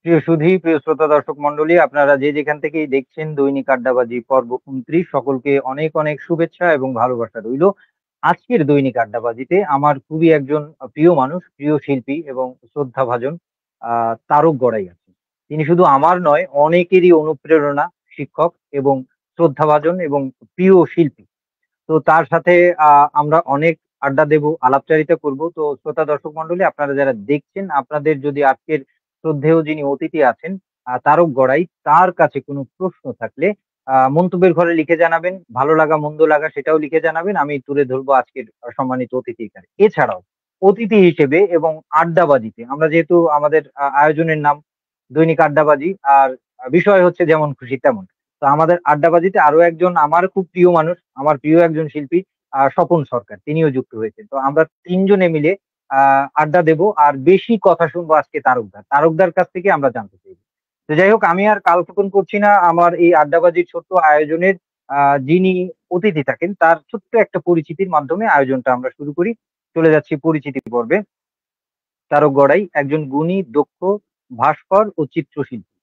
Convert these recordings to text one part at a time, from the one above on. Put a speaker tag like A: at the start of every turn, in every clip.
A: প্রিয় সুধী, প্রিয় শ্রোতা দর্শক মন্ডলী, আপনারা যে যেখান থেকেই দেখছেন দৈনিক আড্ডাবাজি পর্ব ২৯, সকলকে অনেক অনেক শুভেচ্ছা এবং ভালোবাসা রইল। আজকের দৈনিক আড্ডাবাজিতে আমার খুবই একজন প্রিয় মানুষ, প্রিয় শিল্পী এবং শ্রদ্ধাভাজন তারক গড়াই আছেন। তিনি শুধু আমার নয়, অনেকেরই অনুপ্রেরণা, শিক্ষক এবং শ্রদ্ধাভাজন এবং প্রিয় শিল্পী। তো তার সাথে আমরা অনেক আড্ডা দেব, আলাপচারিতা করব। তো শ্রোতা দর্শক মন্ডলী, আপনারা যারা দেখছেন, আপনাদের যদি আজকের শ্রদ্ধেয় যিনি অতিথি আছেন তারক গড়াই, তার কাছে কোনো প্রশ্ন থাকলে মন্তব্যের ঘরে লিখে জানাবেন। ভালো লাগা মন্দ লাগা সেটাও লিখে জানাবেন। আমি তুলে ধরবো আজকের সম্মানিত অতিথির কাছে। এছাড়াও অতিথি হিসেবে এবং আড্ডাবাজিতে, আমরা যেহেতু আমাদের আয়োজনের নাম দৈনিক আড্ডাবাজি, আর বিষয় হচ্ছে যেমন খুশি তেমন। তো আমাদের আড্ডাবাজিতে আরো একজন আমার খুব প্রিয় মানুষ, আমার প্রিয় একজন শিল্পী স্বপন সরকার, তিনিও যুক্ত হয়েছেন। তো আমরা তিনজনে মিলে আড্ডা দেব আর বেশি কথা শুনবো আজকে তারকদার কাছ থেকে আমরা জানতে চাইবো। তো যাই হোক, আমি আর কালক্ষেপণ করছি না। আমার এই আড্ডাবাজির ছোট্ট আয়োজনের যিনি অতিথি থাকেন তার ছোট্ট একটা পরিচিতির মাধ্যমে আয়োজনটা আমরা শুরু করি। চলে যাচ্ছি পরিচিতি পর্বে। তারক গড়াই একজন গুণী, দক্ষ ভাস্কর ও চিত্রশিল্পী।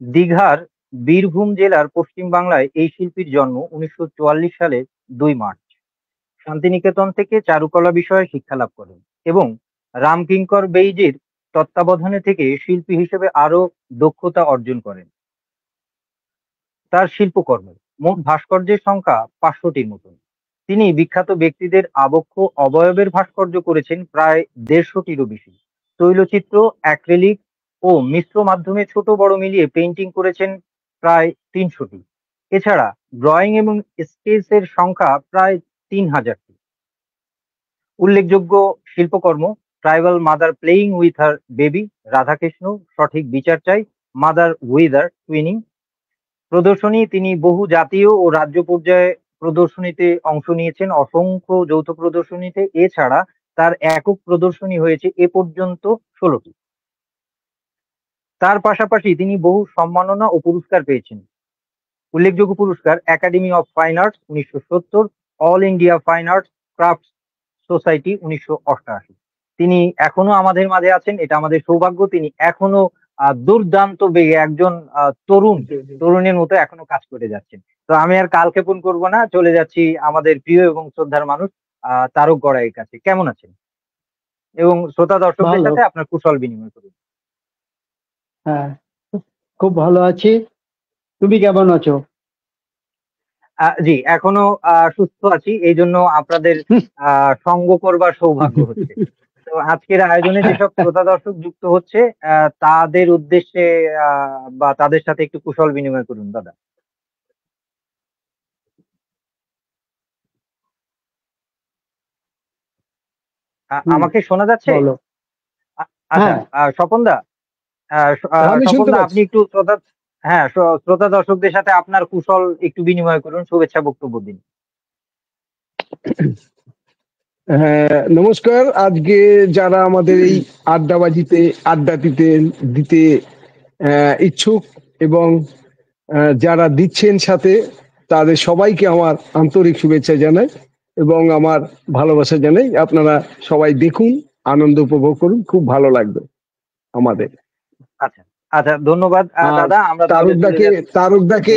A: দীঘার বীরভূম জেলার পশ্চিম বাংলায় এই শিল্পীর জন্ম ১৯৪৪ সালের ২ মার্চ। শান্তিনিকেতন থেকে চারুকলা বিষয়ে শিক্ষা লাভ করেন এবং রামকিঙ্কর বেইজির তত্ত্বাবধানে থেকে শিল্পী হিসেবে আরো দক্ষতা অর্জন করেন। তার শিল্পকর্ম মোট ভাস্কর্যের সংখ্যা ৫০০টির মতন। তিনি বিখ্যাত ব্যক্তিদের আবক্ষ অবয়বের ভাস্কর্য করেছেন প্রায় ১৫০টিরও বেশি। তৈলচিত্র, অ্যাক্রিলিক ও মিশ্র মাধ্যমে ছোট বড় মিলিয়ে পেইন্টিং করেছেন প্রায় ৩০০টি। এছাড়া ড্রয়িং এবং স্কেচের সংখ্যা প্রায় ৩০০০টি। উল্লেখযোগ্য শিল্পকর্ম: tribal mother playing with her baby, Radhakrishna, সঠিক বিচার চাই, মাদার উইদার টুইনিং। প্রদর্শনী: তিনি বহু জাতীয় ও রাজ্য পর্যায়ে প্রদর্শনীতে অংশ নিয়েছেন, অসংখ্য যৌথ প্রদর্শনীতে। এছাড়া তার একক প্রদর্শনী হয়েছে এ পর্যন্ত ১৬টি। তার পাশাপাশি তিনি বহু সম্মাননা ও পুরস্কার পেয়েছেন। উল্লেখযোগ্য পুরস্কার: academy of fine arts ১৯৭০, all India fine arts crafts society ১৯৮৮। তিনি এখনো আমাদের মাঝে আছেন, এটা আমাদের সৌভাগ্য। তিনি এখনো দুর্দান্ত বেগে একজন তরুণের মতো এখনো কাজ করে যাচ্ছেন। তো আমি আর কালক্ষেপণ করব না, চলে যাচ্ছি আমাদের প্রিয় এবং শ্রদ্ধার মানুষ তারক গড়াইয়ের কাছে। কেমন আছেন? এবং শ্রোতা দর্শকদের
B: ভালো।
A: সাথে আপনার কুশল বিনিময় করুন।
B: হ্যাঁ, খুব ভালো আছি। তুমি কেমন আছো?
A: জি, এখনো সুস্থ আছি। এইজন্য আপনাদের সঙ্গ করবার সৌভাগ্য হচ্ছে। তো আজকের আয়োজনে যেসব শ্রোতা দর্শক যুক্ত হচ্ছে তাদের উদ্দেশ্যে বা তাদের সাথে একটু কুশল বিনিময় করুন দাদা।
B: হুম,
A: আমাকে শোনা যাচ্ছে?
B: বলো।
A: আচ্ছা,
B: হ্যাঁ,
A: স্বপন দা,
B: আমি
A: স্বপন
B: শুনতে
A: দা,
B: পাচ্ছি।
A: আপনি একটু হ্যাঁ, শ্রোতা দর্শকদের সাথে আপনার কুশল একটু বিনিময় করুন, শুভেচ্ছা বক্তব্য দিন।
C: হ্যাঁ, নমস্কার। আজকে যারা আমাদের এই আড্ডাবাজিতে আড্ডা দিতে ইচ্ছুক এবং যারা দিচ্ছেন সাথে, তাদের সবাইকে আমার আন্তরিক শুভেচ্ছা জানাই এবং আমার ভালোবাসা জানাই। আপনারা সবাই দেখুন, আনন্দ উপভোগ করুন, খুব ভালো লাগবে আমাদের।
A: আচ্ছা, আচ্ছা, ধন্যবাদ
C: আর
A: দাদা। আমরা তাহলে চলে যাচ্ছি।
C: তারকদাকে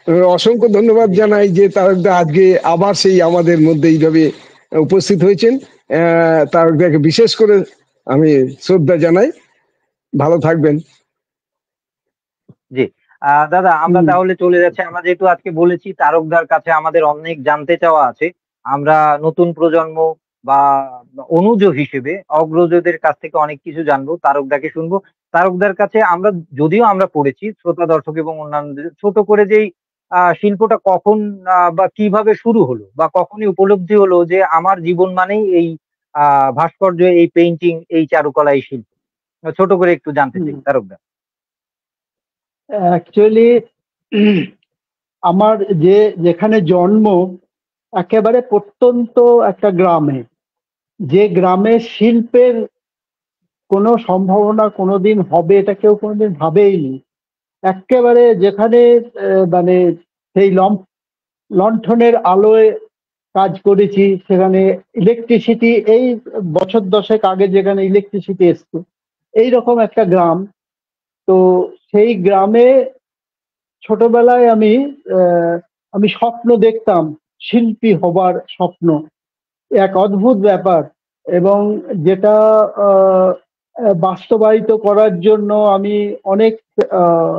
A: জি,
C: অসংখ্য ধন্যবাদ
A: জি,
C: জানাই যে তারকদা আজকে আবার সেই আমাদের মধ্যে এইভাবে উপস্থিত হয়েছেন। তারকদাকে বিশেষ করে আমি শ্রদ্ধা জানাই। ভালো থাকবেন।
A: জি। দাদা, আমরা
B: হুম,
A: তাহলে চলে যাচ্ছি। আমরা যেহেতু আজকে বলেছি তারকদার কাছে আমাদের অনেক জানতে চাওয়া আছে। আমরা নতুন প্রজন্ম বা অনুজ হিসেবে অগ্রজদের কাছ থেকে অনেক কিছু জানবো, তারকদাকে শুনবো। তারকদার কাছে আমরা, যদিও আমরা পড়েছি, শ্রোতা দর্শক এবং অন্যান্যদের ছোট করে যেই শিল্পটা কখন বা কিভাবে শুরু হলো বা কখনই উপলব্ধি হলো যে আমার জীবন মানেই এই ভাস্কর্য, এই পেইন্টিং, এই চারুকলা, এই শিল্প। ছোট করে একটু জানতে
B: হুম।
A: চাই তারকদা।
B: অ্যাকচুয়ালি আমার যেখানে জন্ম একেবারে প্রত্যন্ত একটা গ্রামে, যে গ্রামে শিল্পের কোনো সম্ভাবনা কোনোদিন হবে এটা কেউ কোনোদিন ভাবেইনি। একেবারে যেখানে মানে সেই লণ্ঠনের আলোয় কাজ করেছি, সেখানে ইলেকট্রিসিটি এই বছর দশেক আগে যেখানে ইলেকট্রিসিটি এসছে, এইরকম একটা গ্রাম। তো সেই গ্রামে ছোটবেলায় আমি স্বপ্ন দেখতাম, শিল্পী হবার স্বপ্ন, এক অদ্ভুত ব্যাপার। এবং যেটা আহ, বাস্তবায়িত করার জন্য আমি অনেক আহ,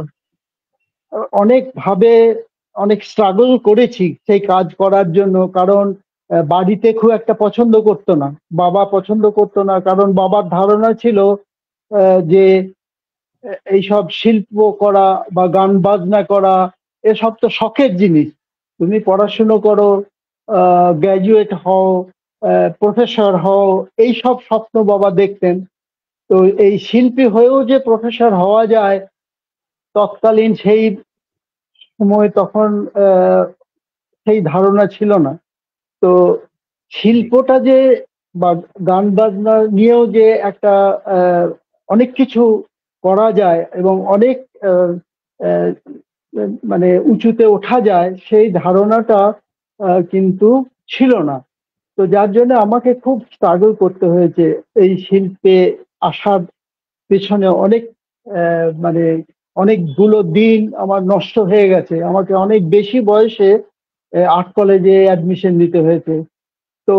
B: অনেকভাবে অনেক স্ট্রাগল করেছি সেই কাজ করার জন্য। কারণ বাড়িতে খুব একটা পছন্দ করতো না, বাবা পছন্দ করতো না, কারণ বাবার ধারণা ছিল যে এইসব শিল্প করা বা গান বাজনা করা এসব তো শখের জিনিস, তুমি পড়াশুনো করো, গ্র্যাজুয়েট হও, প্রফেসর হও, এইসব স্বপ্ন বাবা দেখতেন। তো এই শিল্পী হয়েও যে প্রফেসর হওয়া যায়, তৎকালীন সেই সময় তখন আহ, সেই ধারণা ছিল না। তো
A: জি
B: শিল্পটা যে বা গান বাজনা নিয়েও যে একটা আহ, অনেক কিছু করা যায় এবং অনেক আহ, আহ, মানে উঁচুতে ওঠা যায়, সেই ধারণাটা কিন্তু ছিল না। তো যার জন্য আমাকে খুব স্ট্রাগল করতে হয়েছে এই শিল্পে আসার পেছনে। অনেক মানে অনেকগুলো দিন আমার নষ্ট হয়ে গেছে, আমাকে অনেক বেশি বয়সে আর্ট কলেজে অ্যাডমিশন নিতে হয়েছে। তো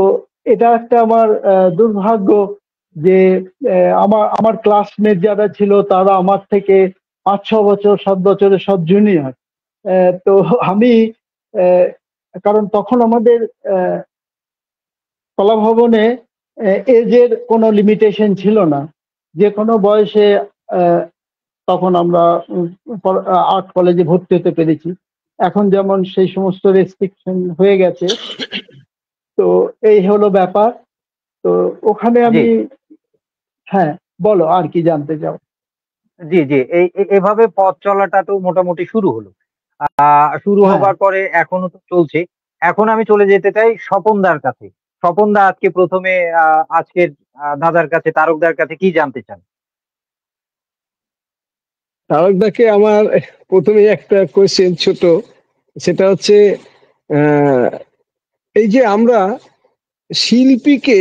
B: এটা একটা আমার দুর্ভাগ্য যে আমার আমার ক্লাসমেট যারা ছিল তারা আমার থেকে 5-6 বছর 7 বছরের সব জুনিয়র। তো আমি আহ, কারণ তখন আমাদের কলাভবনে এজের কোনো লিমিটেশন ছিল না, যে কোনো বয়সে আহ, তখন আমরা আর্ট কলেজে ভর্তি হতে পেরেছি। এখন যেমন সেই সমস্ত রেস্ট্রিকশন হয়ে গেছে। তো এই হলো ব্যাপার। তো ওখানে
A: জি
B: আমি, হ্যাঁ, বলো আর কি জানতে চাও?
A: জি জি এভাবে পথ চলাটা তো মোটামুটি শুরু হলো। শুরু
B: হ্যাঁ,
A: হবার পরে এখনো তো চলছে। এখন আমি চলে যেতে চাই স্বপনদার কাছে। স্বপনদা আজকে প্রথমে আজকের দাদার কাছে, তারকদার কাছে কি জানতে চান?
C: তারকদাকে আমার প্রথমে একটা কোয়েশ্চেন ছোট, সেটা হচ্ছে আহ, এই যে আমরা শিল্পীকে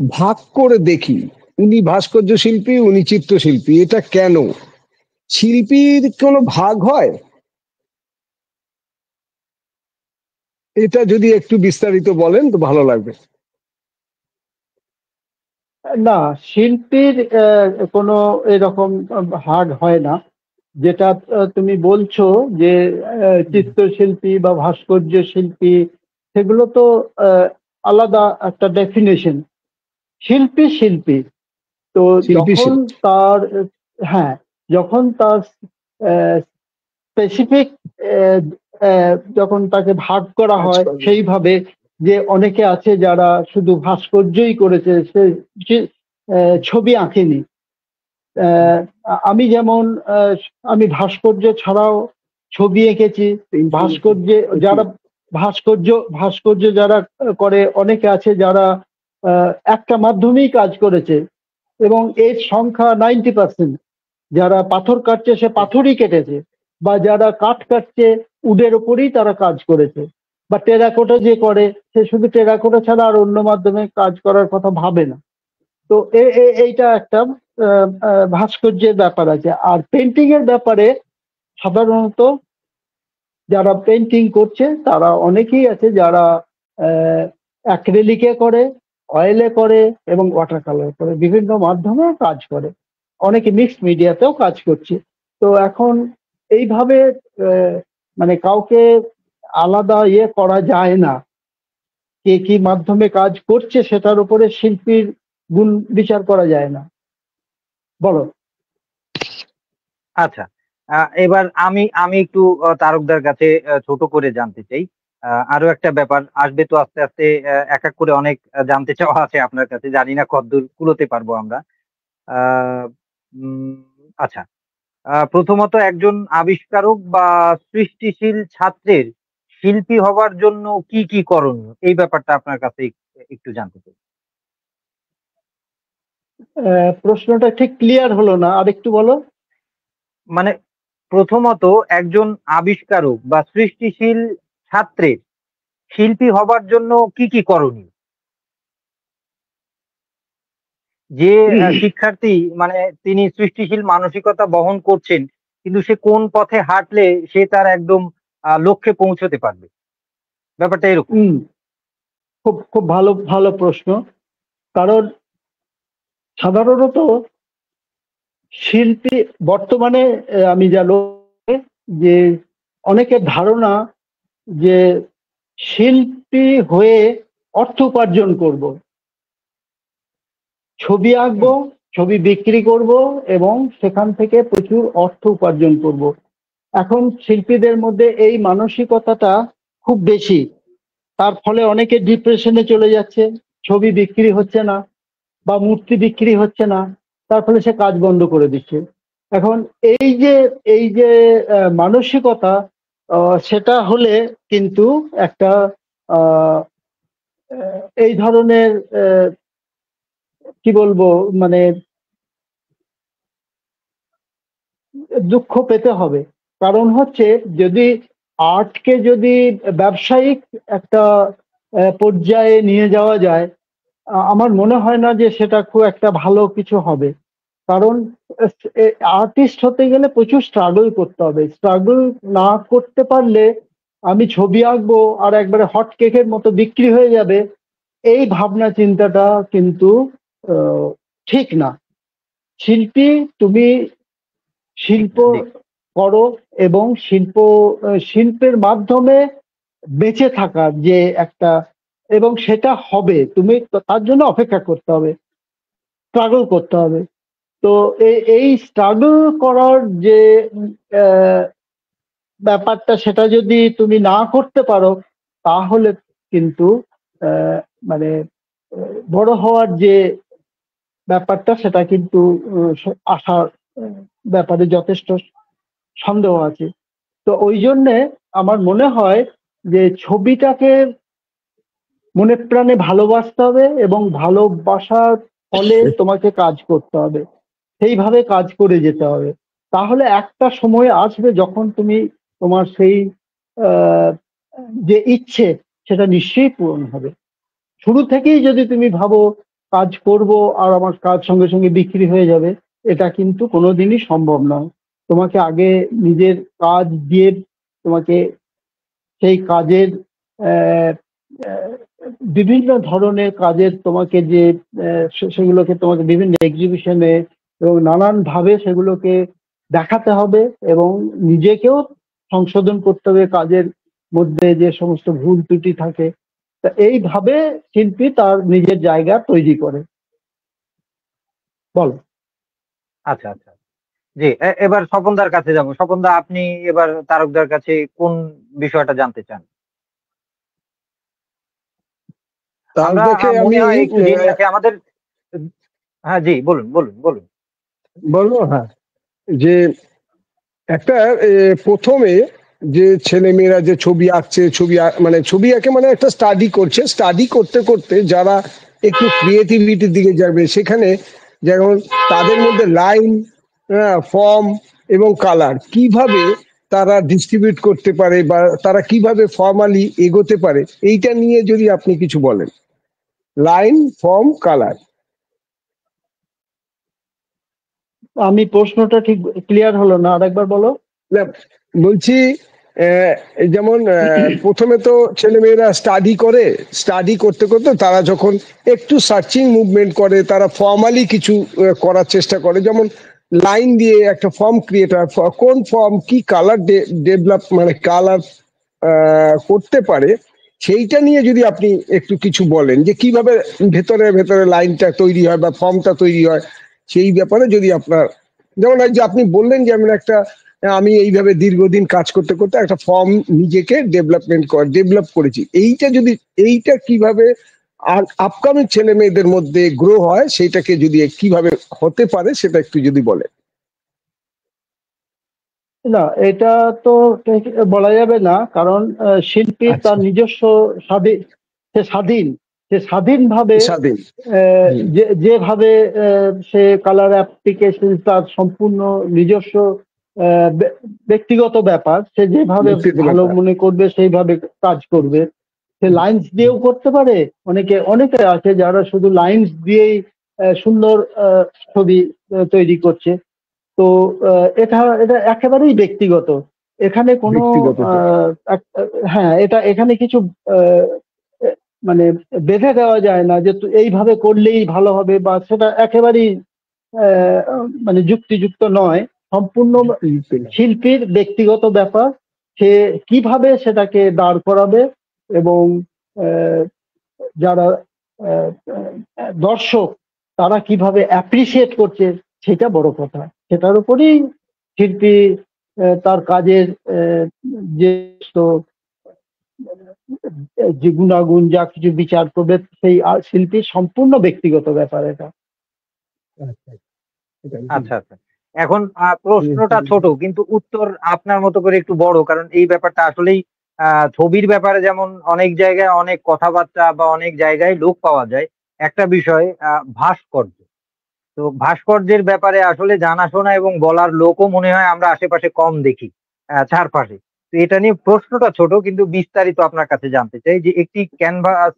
C: ভাগ করে দেখি, উনি ভাস্কর্য শিল্পী, উনি চিত্রশিল্পী, এটা কেন? শিল্পীর কোনো ভাগ হয়? এটা যদি একটু বিস্তারিত বলেন তো ভালো লাগবে।
B: না, শিল্পীর কোনো এরকম ভাগ হয় না। যেটা তুমি বলছো যে চিত্রশিল্পী বা ভাস্কর্য শিল্পী, সেগুলো তো আহ, আলাদা একটা ডেফিনেশন। শিল্পী শিল্পী। তো
C: শিল্পী
B: যখন
C: শিল্পী
B: তার হ্যাঁ, যখন তার স্পেসিফিক যখন তাকে ভাগ করা
C: কাজ
B: হয়
C: করবে।
B: সেইভাবে, যে অনেকে আছে যারা শুধু ভাস্কর্যই করেছে, সে সে, ছবি আঁকেনি। আহ, আমি যেমন আহ, আমি ভাস্কর্য ছাড়াও ছবি এঁকেছি। ভাস্কর্যে যারা ভাস্কর্য ভাস্কর্য যারা করে, অনেকে আছে যারা একটা মাধ্যমেই কাজ করেছে, এবং এর সংখ্যা 90%। যারা পাথর কাটছে সে পাথরই কেটেছে, বা যারা কাঠ কাটছে উডের ওপরই তারা কাজ করেছে, বা টেরাকোটা যে করে সে শুধু টেরাকোটা ছাড়া আর অন্য মাধ্যমে কাজ করার কথা ভাবে না। তো এইটা একটা ভাস্কর্যের ব্যাপার আছে। আর পেন্টিং এর ব্যাপারে সাধারণত যারা পেন্টিং করছে তারা অনেকেই আছে যারা অ্যাক্রিলিকে করে, অয়েলে করে এবং ওয়াটার কালার করে, বিভিন্ন মাধ্যমে কাজ করে। অনেকে মিক্সড মিডিয়াতেও কাজ করছে। তো এখন এইভাবে আহ, মানে কাউকে আলাদা করা যায় না। কে কি মাধ্যমে কাজ করছে সেটার উপরে শিল্পীর গুণ বিচার করা যায় না। বলো।
A: আচ্ছা, এবার আমি আমি একটু তারকদার কাছে ছোট করে জানতে চাই। আরো একটা ব্যাপার আসবে তো আস্তে আস্তে, এক এক করে অনেক জানতে চাওয়া আছে আপনার কাছে, জানি না কতদূর কুলোতে পারবো আমরা। আহ, উম, আচ্ছা, প্রথমত একজন আবিষ্কারক বা সৃষ্টিশীল ছাত্রের শিল্পী হবার জন্য কি কি করণীয়, এই ব্যাপারটা আপনার কাছে একটু জানতে চাই।
B: প্রশ্নটা ঠিক ক্লিয়ার হলো না, আর একটু বলো।
A: মানে প্রথমত একজন আবিষ্কারক বা সৃষ্টিশীল ছাত্রের শিল্পী হবার জন্য কি কি করণীয়? যে শিক্ষার্থী মানে তিনি সৃষ্টিশীল মানসিকতা বহন করছেন, কিন্তু সে কোন পথে হাঁটলে সে তার একদম লক্ষ্যে পৌঁছতে পারবে, ব্যাপারটা এরকম।
B: খুব খুব ভালো ভালো প্রশ্ন। কারণ সাধারণত শিল্পী বর্তমানে আমি যা যে অনেকের ধারণা যে শিল্পী হয়ে অর্থ উপার্জন করব, ছবি আঁকবো, ছবি বিক্রি করব এবং সেখান থেকে প্রচুর অর্থ উপার্জন করব। এখন শিল্পীদের মধ্যে এই মানসিকতাটা খুব বেশি। তার ফলে অনেকে ডিপ্রেশনে চলে যাচ্ছে, ছবি বিক্রি হচ্ছে না বা মূর্তি বিক্রি হচ্ছে না, তার ফলে সে কাজ বন্ধ করে দিচ্ছে। এখন এই যে মানসিকতা, সেটা হলে কিন্তু একটা আহ, এই ধরনের কি বলবো, মানে দুঃখ পেতে হবে। কারণ হচ্ছে যদি আর্টকে যদি ব্যবসায়িক একটা পর্যায়ে নিয়ে যাওয়া যায়, আমার মনে হয় না যে সেটা খুব একটা ভালো কিছু হবে। কারণ আর্টিস্ট হতে গেলে প্রচুর স্ট্রাগল করতে হবে। স্ট্রাগল না করতে পারলে আমি ছবি আঁকবো আর একবারে হট কেকের মতো বিক্রি হয়ে যাবে, এই ভাবনা চিন্তাটা কিন্তু আহ, ঠিক না। শিল্পী, তুমি শিল্প
A: জি।
B: করো এবং শিল্পের মাধ্যমে বেঁচে থাকার যে একটা, এবং সেটা হবে, তুমি তার জন্য অপেক্ষা করতে হবে, স্ট্রাগল করতে হবে। তো এই স্ট্রাগল করার যে আহ, ব্যাপারটা, সেটা যদি তুমি না করতে পারো, তাহলে কিন্তু আহ, মানে বড় হওয়ার যে ব্যাপারটা, সেটা কিন্তু আসার ব্যাপারে যথেষ্ট সন্দেহ আছে। তো ওই জন্যে আমার মনে হয় যে ছবিটাকে মনে প্রাণে ভালোবাসতে হবে এবং ভালোবাসার ফলে তোমাকে কাজ করতে হবে, সেইভাবে কাজ করে যেতে হবে। তাহলে একটা সময় আসবে যখন তুমি তোমার সেই আহ, যে ইচ্ছে, সেটা নিশ্চয়ই পূরণ হবে। শুরু থেকেই যদি তুমি ভাবো কাজ করব আর আমার কাজ সঙ্গে সঙ্গে বিক্রি হয়ে যাবে, এটা কিন্তু কোনোদিনই সম্ভব নয়। তোমাকে আগে নিজের কাজ দিয়ে, তোমাকে সেই কাজের আহ, আহ, বিভিন্ন ধরনের কাজের তোমাকে যে সেগুলোকে তোমাকে বিভিন্ন এক্সিবিশনে এবং নানান ভাবে সেগুলোকে দেখাতে হবে এবং নিজেকেও সংশোধন করতে হবে কাজের মধ্যে যে সমস্ত ভুল ত্রুটি থাকে। তা এইভাবে শিল্পী তার নিজের জায়গা তৈরি করে। বল।
A: আচ্ছা আচ্ছা। জি, এবার স্বপনদার কাছে যাব। স্বপনদা, আপনি এবার তারকদার কাছে কোন বিষয়টা জানতে চান?
C: তার
A: আমরা
C: দেখে
A: মনে
C: আমি
A: হয় একটু দেরি আছে আমাদের। হ্যাঁ জি, বলুন বলুন বলুন।
C: বলবো, হ্যাঁ, যে একটা প্রথমে যে ছেলেমেয়েরা যে ছবি আঁকছে, মানে ছবি আঁকে মানে একটা স্টাডি করছে, স্টাডি করতে করতে যারা একটু ক্রিয়েটিভিটির দিকে যাবে, সেখানে যেমন তাদের মধ্যে লাইন, ফর্ম এবং কালার কিভাবে তারা ডিস্ট্রিবিউট করতে পারে বা তারা কিভাবে ফর্মালি এগোতে পারে, এইটা নিয়ে যদি আপনি কিছু বলেন। Line, form, colour.
B: আমি প্রশ্নটা ঠিক ক্লিয়ার হলো না, আরেকবার বলো।
C: না, বলছি আহ, যেমন প্রথমে তো ছেলেমেয়েরা স্টাডি করে, স্টাডি করতে করতে তারা যখন একটু সার্চিং মুভমেন্ট করে, তারা ফর্মালি কিছু করার চেষ্টা করে, যেমন লাইন দিয়ে একটা ফর্ম ক্রিয়েটার, কোন ফর্ম কি কালার ডেভেলপ মানে কালার করতে পারে, সেইটা নিয়ে যদি আপনি একটু কিছু বলেন যে কিভাবে ভেতরে ভেতরে লাইনটা তৈরি হয় বা ফর্মটা তৈরি হয়, সেই ব্যাপারে যদি আপনার, যেমন এই যে আপনি বললেন যে আমি এইভাবে দীর্ঘদিন কাজ করতে করতে একটা ফর্ম নিজেকে ডেভেলপ করেছি, এইটা কিভাবে আর আপকামিং ছেলে মেয়েদের মধ্যে গ্রো হয়, সেইটাকে যদি কিভাবে হতে পারে সেটা একটু যদি বলে।
B: না, এটা তো ঠিক বলা যাবে না। কারণ শিল্পী
C: আচ্ছা,
B: তার নিজস্ব স্বাধীন, সে স্বাধীন, সে স্বাধীনভাবে
C: স্বাধীন।
B: যেভাবে সে কালার অ্যাপ্লিকেশন তার সম্পূর্ণ নিজস্ব ব্যক্তিগত ব্যাপার, সে যেভাবে
C: ব্যক্তিগত
B: ভালো
C: ব্যাপার।
B: মনে করবে সেইভাবে কাজ করবে। সে লাইন্স দিয়েও করতে পারে, অনেকে অনেকে আছে যারা শুধু লাইন্স দিয়েই সুন্দর ছবি তৈরি করছে। তো এটা এটা একেবারেই ব্যক্তিগত। এখানে কোনো
C: ব্যক্তিগত
B: হ্যাঁ, এটা এখানে কিছু আহ, মানে বেঁধে দেওয়া যায় না যে এইভাবে করলেই ভালো হবে, বা সেটা একেবারেই মানে যুক্তিযুক্ত নয়। সম্পূর্ণ শিল্পীর ব্যক্তিগত ব্যাপার, সে কিভাবে সেটাকে দাঁড় করাবে এবং আহ, যারা দর্শক তারা কিভাবে অ্যাপ্রিসিয়েট করছে সেটা বড় কথা। সেটার উপরেই শিল্পী তার কাজের যে তো যে গুণাগুণ যা কিছু বিচার করবে, সেই শিল্পীর সম্পূর্ণ ব্যক্তিগত ব্যাপার এটা।
A: আচ্ছা আচ্ছা, এখন প্রশ্নটা ছোট কিন্তু উত্তর আপনার মতো করে একটু বড়, কারণ এই ব্যাপারটা আসলেই ছবির ব্যাপারে যেমন অনেক জায়গায় অনেক কথাবার্তা বা অনেক জায়গায় লোক পাওয়া যায়, একটা বিষয় ভাস্কর্য। তো ভাস্কর্যের ব্যাপারে আসলে জানাশোনা এবং বলার লোকও মনে হয় আমরা আশেপাশে কম দেখি, চারপাশে। তো এটা নিয়ে প্রশ্নটা ছোট কিন্তু বিস্তারিত আপনার কাছে জানতে চাই যে একটি ক্যানভাস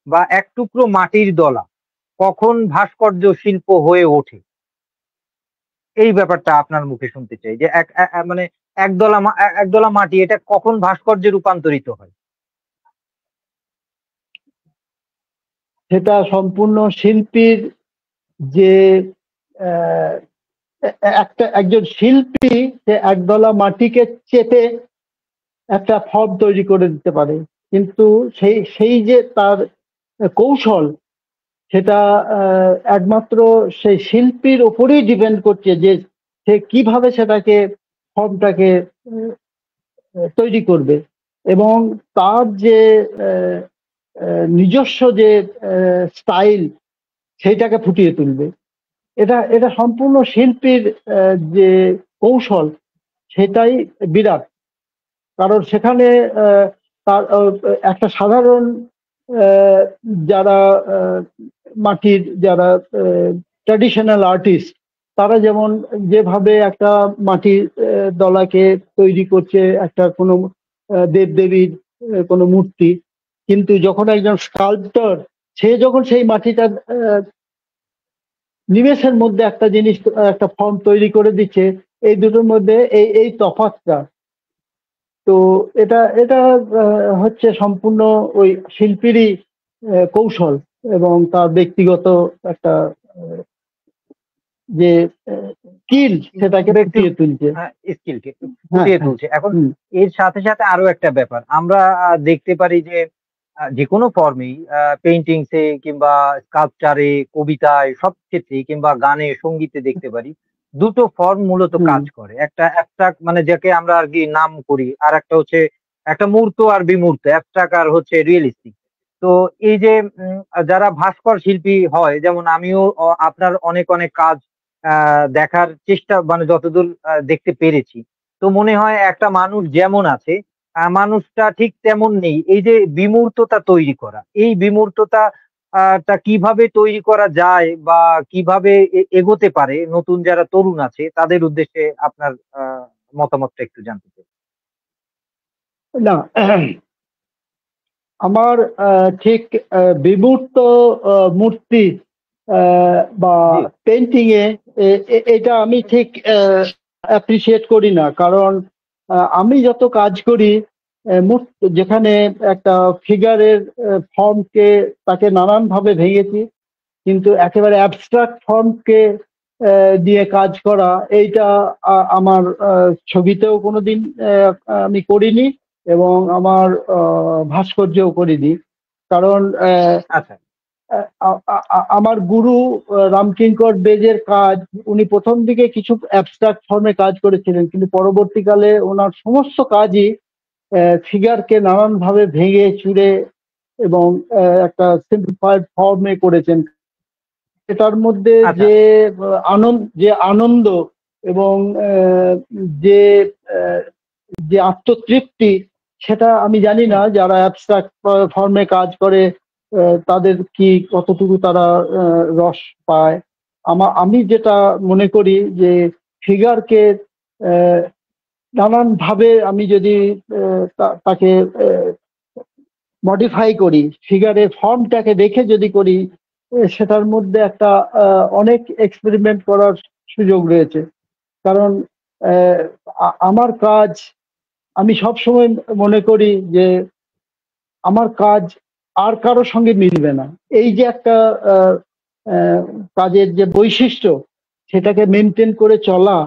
A: বা এক টুকরো মাটির দলা কখন ভাস্কর্য শিল্প হয়ে ওঠে, এই ব্যাপারটা আপনার মুখে শুনতে চাই যে মানে একদলা মাটি এটা কখন ভাস্কর্যে রূপান্তরিত হয়।
B: সেটা সম্পূর্ণ শিল্পীর যে আহ, একজন শিল্পী সে একদলা মাটিকে চেপে একটা ফর্ম তৈরি করে দিতে পারে, কিন্তু সেই সেই যে তার কৌশল, সেটা একমাত্র সেই শিল্পীর ওপরেই ডিপেন্ড করছে যে সে কিভাবে সেটাকে ফর্মটাকে তৈরি করবে এবং তার যে নিজস্ব যে স্টাইল সেইটাকে ফুটিয়ে তুলবে। এটা এটা সম্পূর্ণ শিল্পীর যে কৌশল সেটাই বিরাট। কারণ সেখানে তার একটা সাধারণ যারা মাটির যারা ট্র্যাডিশনাল আর্টিস্ট, তারা যেমন যেভাবে একটা মাটির দলাকে তৈরি করছে একটা কোনো দেবদেবীর কোনো মূর্তি, কিন্তু যখন একজন স্কাল্পটর সে যখন সেই মাটিটা নিমেষের মধ্যে একটা জিনিস একটা ফর্ম তৈরি করে দিচ্ছে, এই দুটোর মধ্যে এই এই তফাৎটা। তো এটা এটা হচ্ছে সম্পূর্ণ ওই শিল্পীরই কৌশল এবং তার ব্যক্তিগত একটা যে স্কিল সেটাকে ফুটিয়ে তুলছে।
A: স্কিলকে
B: হ্যাঁ,
A: ফুটিয়ে তুলছে। এখন এর সাথে সাথে আরো একটা ব্যাপার আমরা দেখতে পারি যে যে কোনো ফর্মেই পেইন্টিংসে কিংবা স্কাল্পচারে, কবিতায়, সব ক্ষেত্রেই কিংবা গানে, সঙ্গীতে দেখতে পারি দুটো ফর্ম মূলত কাজ করে। একটা অ্যাবস্ট্রাক্ট মানে যাকে আমরা আর কি নাম করি, আর একটা হচ্ছে একটা মূর্ত আর বিমূর্ত, অ্যাবস্ট্রাক্ট আর হচ্ছে রিয়েলিস্টিক। তো এই যে যারা ভাস্কর শিল্পী হয়, যেমন আমিও আপনার অনেক অনেক কাজ দেখার চেষ্টা মানে যতদূর দেখতে পেরেছি, তো মনে হয় একটা মানুষ যেমন আছে মানুষটা ঠিক তেমন নেই। এই যে বিমূর্ততা তৈরি করা, এই বিমূর্ততা টা কিভাবে তৈরি করা যায় বা কিভাবে এগোতে পারে নতুন যারা তরুণ আছে তাদের উদ্দেশ্যে আপনার মতামতটা একটু জানতে চাই।
B: না, আমার ঠিক বিমূর্ত মূর্তি বা
A: জি।
B: পেন্টিং এ এটা আমি ঠিক অ্যাপ্রিসিয়েট করি না। কারণ আমি যত কাজ করি যেখানে একটা ফিগারের ফর্মকে তাকে নানান ভাবে ভেঙেছি, কিন্তু একেবারে অ্যাবস্ট্রাক্ট ফর্মকে দিয়ে কাজ করা এইটা আমার ছবিতেও কোনোদিন আমি করিনি এবং আমার ভাস্কর্যও করিনি। কারণ
A: আচ্ছা।
B: আমার গুরু রামকিঙ্কর বেজের কাজ, উনি প্রথম দিকে কিছু অ্যাবস্ট্রাক্ট ফর্মে কাজ করেছিলেন, কিন্তু পরবর্তীকালে ওনার সমস্ত কাজই ফিগারকে নানান ভাবে ভেঙে চুরে এবং একটা সিম্পলিফাইড ফর্মে করেছেন। এটার মধ্যে
A: আচ্ছা।
B: যে আনন্দ এবং যে আহ, যে আত্মতৃপ্তি, সেটা আমি জানি না যারা অ্যাবস্ট্রাক্ট ফর্মে কাজ করে তাদের কি কতটুকু তারা রস পায়। আমি যেটা মনে করি যে ফিগারকে নানান ভাবে আমি যদি তাকে মডিফাই করি, ফিগারের ফর্মটাকে দেখে যদি করি, সেটার মধ্যে একটা অনেক এক্সপেরিমেন্ট করার সুযোগ রয়েছে। কারণ আমার কাজ, আমি সবসময় মনে করি যে আমার কাজ আর কারোর সঙ্গে মিলবে না। এই যে একটা আহ, আহ, কাজের যে বৈশিষ্ট্য, সেটাকে মেনটেন করে চলা,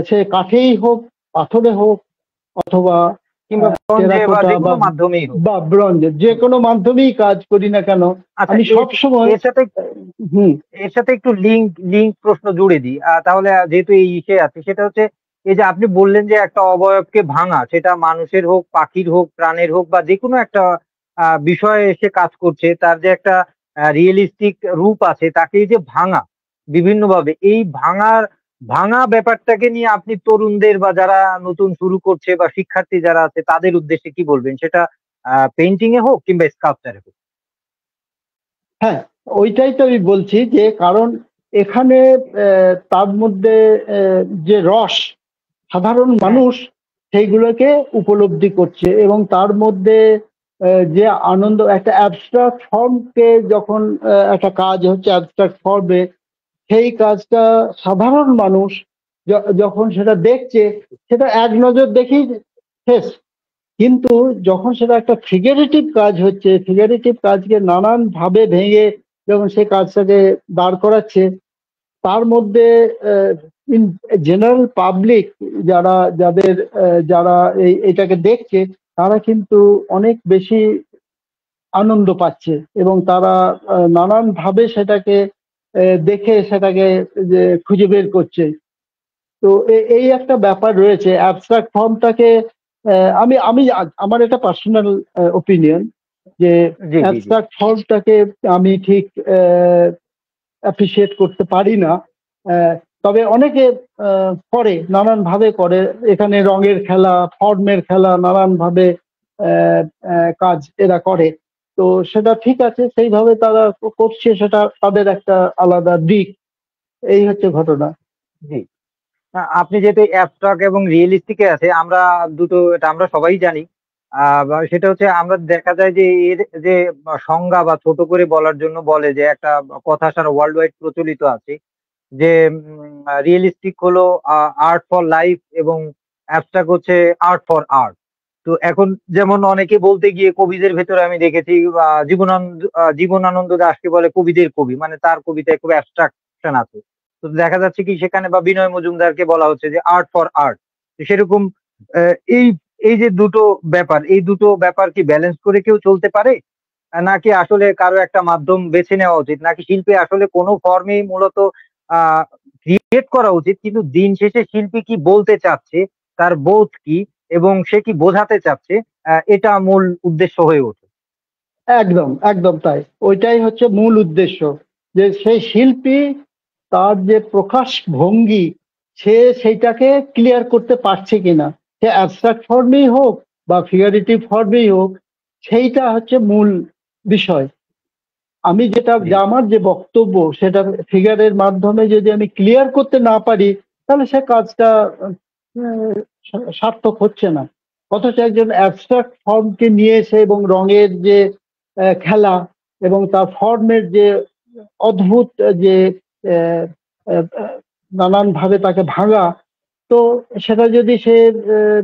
B: সে কাঠেই হোক, পাথরে হোক, অথবা
A: কিংবা ব্রোঞ্জে বা
B: টেরাকোটা
A: যে কোনো মাধ্যমেই হোক।
B: বা ব্রোঞ্জের, যে কোনো মাধ্যমেই কাজ করি না কেন,
A: আচ্ছা,
B: আমি সব সময়
A: এর সাথে
B: হুম
A: এর সাথে একটু লিঙ্ক প্রশ্ন জুড়ে দিই। তাহলে যেহেতু এই ইসে আছে, সেটা হচ্ছে এই যে আপনি বললেন যে একটা অবয়বকে ভাঙা, সেটা মানুষের হোক, পাখির হোক, প্রাণের হোক, বা যে কোনো একটা বিষয়ে এসে কাজ করছে, তার যে একটা রিয়েলিস্টিক রূপ আছে, তাকে এই যে ভাঙা বিভিন্নভাবে, এই ভাঙা ব্যাপারটাকে নিয়ে আপনি তরুণদের বা যারা নতুন শুরু করছে বা শিক্ষার্থী যারা আছে তাদের উদ্দেশ্যে কি বলবেন? সেটা পেইন্টিং এ হোক কিংবা স্কাল্পচারে হোক।
B: হ্যাঁ, ওইটাই তো আমি বলছি, যে কারণ এখানে তার মধ্যে যে রস, সাধারণ
A: হ্যাঁ,
B: মানুষ সেইগুলোকে উপলব্ধি করছে, এবং তার মধ্যে যে আনন্দ, একটা অ্যাবস্ট্রাক্ট ফর্মকে যখন একটা কাজ হচ্ছে অ্যাবস্ট্রাক্ট ফর্মে, সেই কাজটা সাধারণ মানুষ যখন সেটা দেখছে, সেটা এক নজর দেখেই শেষ। কিন্তু যখন সেটা একটা ফিগারেটিভ কাজ হচ্ছে, ফিগারেটিভ কাজকে নানান ভাবে ভেঙে যখন সে কাজটাকে দাঁড় করাচ্ছে, তার মধ্যে ইন জেনারেল পাবলিক, যারা এটাকে দেখছে, তারা কিন্তু অনেক বেশি আনন্দ পাচ্ছে, এবং তারা নানান ভাবে সেটাকে দেখে সেটাকে যে খুঁজে বের করছে। তো এই একটা ব্যাপার রয়েছে অ্যাবস্ট্রাক্ট ফর্মটাকে। আমি আমি আমার এটা পার্সোনাল ওপিনিয়ন, যে
A: জি জি জি।
B: অ্যাবস্ট্রাক্ট ফর্মটাকে আমি ঠিক অ্যাপ্রিসিয়েট করতে পারি না। তবে অনেকে করে, নানান ভাবে করে, এখানে রঙের খেলা, ফর্মের খেলা, নানান ভাবে কাজ এরা করে। তো সেটা ঠিক আছে, সেইভাবে তারা করছে, সেটা তাদের একটা আলাদা দিক। এই হচ্ছে ঘটনা।
A: জি। আপনি যেহেতু অ্যাবস্ট্রাক্ট এবং রিয়েলিস্টিকে আছে, আমরা দুটো, এটা আমরা সবাই জানি। বা সেটা হচ্ছে আমরা দেখা যায় যে এর যে সংজ্ঞা বা ছোট করে বলার জন্য বলে যে একটা কথা সারা ওয়ার্ল্ড ওয়াইড প্রচলিত আছে যে রিয়েলিস্টিক হলো আর্ট ফর লাইফ এবং অ্যাবস্ট্রাক্ট হচ্ছে আর্ট ফর আর্ট। তো এখন যেমন অনেকে বলতে গিয়ে কবিদের ভেতরে আমি দেখেছি জীবনানন্দ দাশকে বলে কবিদের কবি, মানে তার কবিতায় খুব অ্যাবস্ট্রাকশন আছে। তো দেখা যাচ্ছে কি সেখানে, বা বিনয় মজুমদারকে বলা হচ্ছে যে আর্ট ফর আর্ট। সেরকম এই এই যে দুটো ব্যাপার কি ব্যালেন্স করে কেউ চলতে পারে? নাকি আসলে কারো একটা মাধ্যম বেছে নেওয়া উচিত, নাকি শিল্পী আসলে কোনো ফর্মেই মূলত ক্রিয়েট করা উচিত, কিন্তু দিন শেষে শিল্পী কি বলতে চাচ্ছে, তার বোধ কি এবং সে কি বোঝাতে চাচ্ছে, এটা মূল উদ্দেশ্য হয়ে ওঠে।
B: একদম একদম তাই, ওইটাই হচ্ছে মূল উদ্দেশ্য, যে সেই শিল্পী তার যে প্রকাশ ভঙ্গি, সে সেইটাকে ক্লিয়ার করতে পারছে কিনা, সে অ্যাবস্ট্রাক্ট ফর্মেই হোক বা ফিগারেটিভ ফর্মেই হোক, সেইটা হচ্ছে মূল বিষয়। আমি
A: জি
B: আমার যে বক্তব্য, সেটা ফিগারের মাধ্যমে যদি আমি ক্লিয়ার করতে না পারি, তাহলে সে কাজটা সার্থক হচ্ছে না। অথচ একজন অ্যাবস্ট্রাক্ট ফর্মকে নিয়ে এসে, এবং রঙের যে খেলা, এবং তার ফর্মের যে অদ্ভুত যে আহ, আহ, নানান ভাবে তাকে ভাঙা, তো সেটা যদি সে আহ,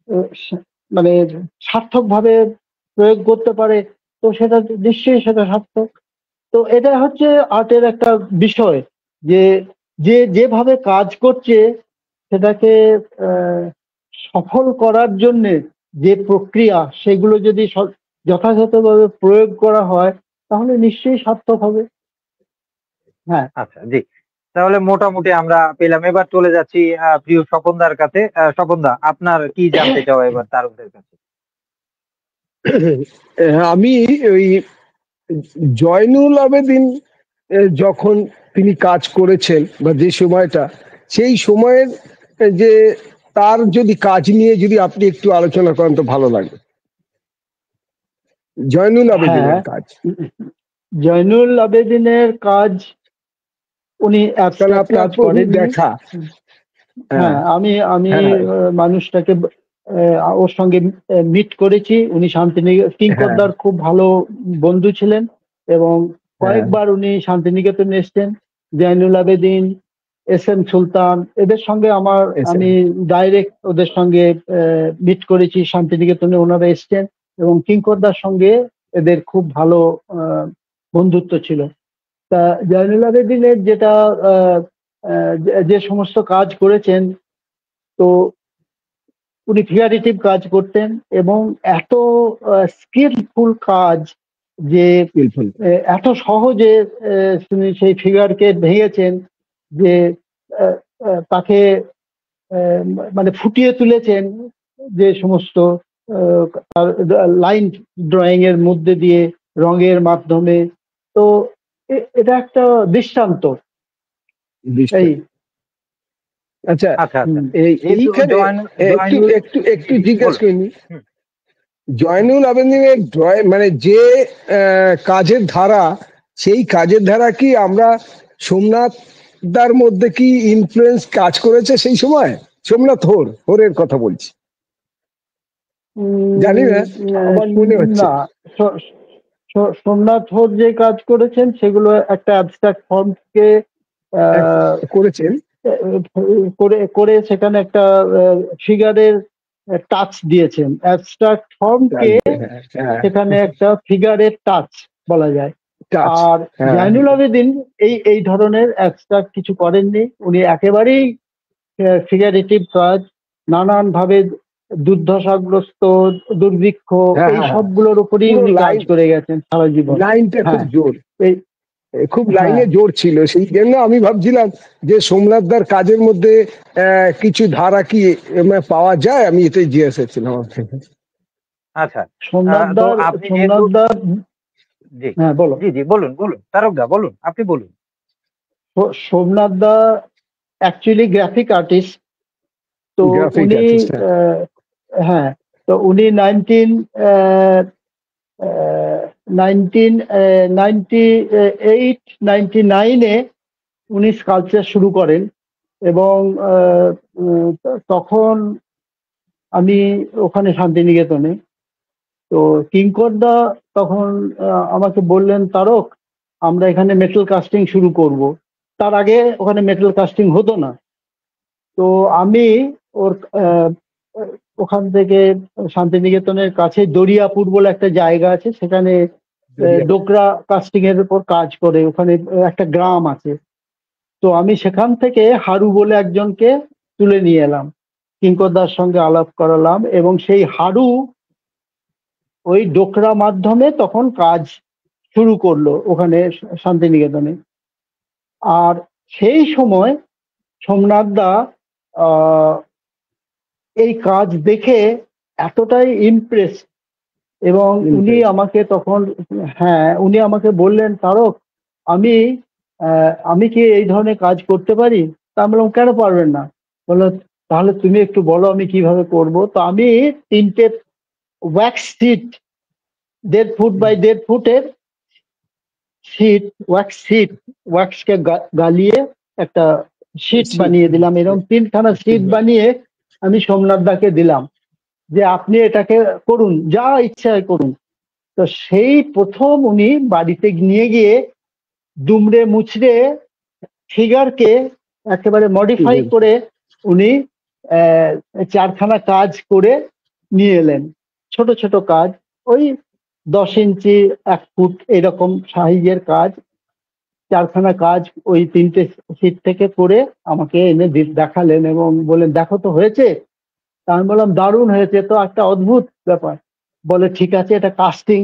B: আহ, মানে সার্থক ভাবে প্রয়োগ করতে পারে, তো সেটা নিশ্চয়ই সেটা সার্থক। তো এটা হচ্ছে আর্টের একটা বিষয়, যে যেভাবে কাজ করছে, সেটাকে আহ, সফল করার জন্যে যে প্রক্রিয়া, সেগুলো যদি যথাযথভাবে প্রয়োগ করা হয়, তাহলে নিশ্চয়ই সার্থক হবে। হ্যাঁ,
A: আচ্ছা, জি। তাহলে মোটামুটি আমরা পেলাম। এবার চলে যাচ্ছি প্রিয় স্বপনদার কাছে। স্বপনদা, আপনার কি জানতে চাও এবার তারকদের কাছে?
C: আমি ওই জয়নুল আবেদিন যখন তিনি কাজ করেছেন বা যে সময়টা, সেই সময়ের যে তার যদি কাজ নিয়ে যদি আপনি একটু আলোচনা করেন তো ভালো লাগবে, জয়নুল
B: হ্যাঁ,
C: আবেদিনের কাজ।
B: জয়নুল আবেদিনের কাজ, উনি
C: কারণ
B: অ্যাবস্ট্রাক্ট
C: আপনার
B: কাজ
C: প্রভু
B: করেননি।
C: দেখা। হ্যাঁ,
B: হ্যাঁ, আমি
C: হ্যাঁ,
B: মানুষটাকে ওর সঙ্গে মিট করেছি। উনি
C: হ্যাঁ,
B: কিঙ্করদার খুব ভালো বন্ধু ছিলেন, এবং কয়েকবার উনি শান্তিনিকেতনে এসছেন। জয়নুল আবেদিন, এস.এম. সুলতান, এদের সঙ্গে আমি ডাইরেক্ট ওদের সঙ্গে মিট করেছি শান্তিনিকেতনে, ওনারা এসছেন। এবং কিঙ্করদার সঙ্গে এদের খুব ভালো বন্ধুত্ব ছিল। তা জয়নুল আবেদিনের যেটা যে সমস্ত কাজ করেছেন, তো উনি ক্রিয়েটিভ কাজ করতেন এবং এত স্কিলফুল কাজ যে এত সহজে তিনি সেই ফিগারকে ভেঙেছেন যে তাকে মানে ফুটিয়ে তুলেছেন যে সমস্ত লাইন ড্রয়িং এর মধ্যে দিয়ে, রঙের মাধ্যমে। তো এটা একটা দৃষ্টান্ত। এই
C: আচ্ছা,
A: আচ্ছা আচ্ছা
C: এইখানে একটু জিজ্ঞেস করিনি, জয়নুল আবেদিনের মানে যে কাজের ধারা, সেই কাজের ধারা কি আমরা সোমনাথ দার মধ্যে কি ইনফ্লুয়েন্স কাজ করেছে সেই সময়? সোমনাথ হোরের কথা বলছি, জানি না, আমার মনে হচ্ছে
B: না। সোমনাথ হোর যে কাজ করেছেন সেগুলো একটা অ্যাবস্ট্রাক্ট ফর্মকে
C: করেছেন,
B: করে সেখানে একটা ফিগারের টাচ দিয়েছেন। অ্যাবস্ট্রাক্ট ফর্মকে সেখানে একটা ফিগারের টাচ বলা যায়। আর জয়নুল আবেদিন এই ধরনের অ্যাবস্ট্রাক্ট কিছু করেননি। উনি একেবারেই ফিগারেটিভ কাজ, নানান ভাবে দুর্দশাগ্রস্ত, দুর্ভিক্ষ, এই সবগুলোর উপরেই উনি কাজ করে গেছেন সারা জীবন।
C: লাইনটা খুব জোর, খুব লাইনে জোর ছিল। সেই জন্য আমি ভাবছিলাম যে সোমনাথদার কাজের মধ্যে কিছু ধারা কি পাওয়া যায়, আমি এটাই জিজ্ঞাসা ছিলাম।
A: আচ্ছা,
B: সোমনাথদার হ্যাঁ বলো।
A: জি বলুন তারকদা, বলুন, আপনি বলুন।
B: সোমনাথদা অ্যাকচুয়ালি গ্রাফিক আর্টিস্ট। তো উনি হ্যাঁ, তো উনি 1998-99-এ উনি স্কাল্পচার শুরু করেন। এবং তখন আমি ওখানে শান্তিনিকেতনে, তো কিঙ্করদা তখন আমাকে বললেন, তারক আমরা এখানে মেটাল কাস্টিং শুরু করব। তার আগে ওখানে মেটাল কাস্টিং হতো না। তো আমি ওখান থেকে শান্তিনিকেতনের কাছে দরিয়াপুর বলে একটা জায়গা আছে, সেখানে ডোকরা কাস্টিং এর উপর কাজ করে, ওখানে একটা গ্রাম আছে। তো আমি সেখান থেকে হারু বলে একজনকে তুলে নিয়ে এলাম, কিঙ্করদার সঙ্গে আলাপ করালাম, এবং সেই হারু ওই ডোকরা মাধ্যমে তখন কাজ শুরু করলো ওখানে শান্তিনিকেতনে। আর সেই সময় সোমনাথদা এই কাজ দেখে এতটাই ইমপ্রেস, এবং উনি আমাকে তখন উনি আমাকে বললেন, তারক আমি কি এই ধরনের কাজ করতে পারি? তা আমি বললাম, কেন পারবেন না? বললো, তাহলে তুমি একটু বলো আমি কিভাবে করব। তো আমি 3টে ওয়্যাক্স শিট, 1.5 ফুট বাই 1.5 ফুটের শিট, ওয়্যাক্সকে গালিয়ে একটা শিট বানিয়ে দিলাম। এরকম 3খানা শিট বানিয়ে আমি সোমনাথদাকে দিলাম যে আপনি এটাকে করুন, যা ইচ্ছা করুন। তো সেই প্রথম উনি বাড়িতে নিয়ে গিয়ে দুমড়ে মুচড়ে ফিগারকে একেবারে মডিফাই করে উনি 4খানা কাজ করে নিয়ে এলেন। ছোট ছোট কাজ, ওই 10 ইঞ্চি 1 ফুট এরকম সাইজের কাজ, 4খানা কাজ ওই 3টে শিট থেকে করে আমাকে এনে দেখালেন এবং বললেন, দেখো তো হয়েছে? তা আমি বললাম, দারুণ হয়েছে, তো একটা অদ্ভুত ব্যাপার। বলে, ঠিক আছে, এটা কাস্টিং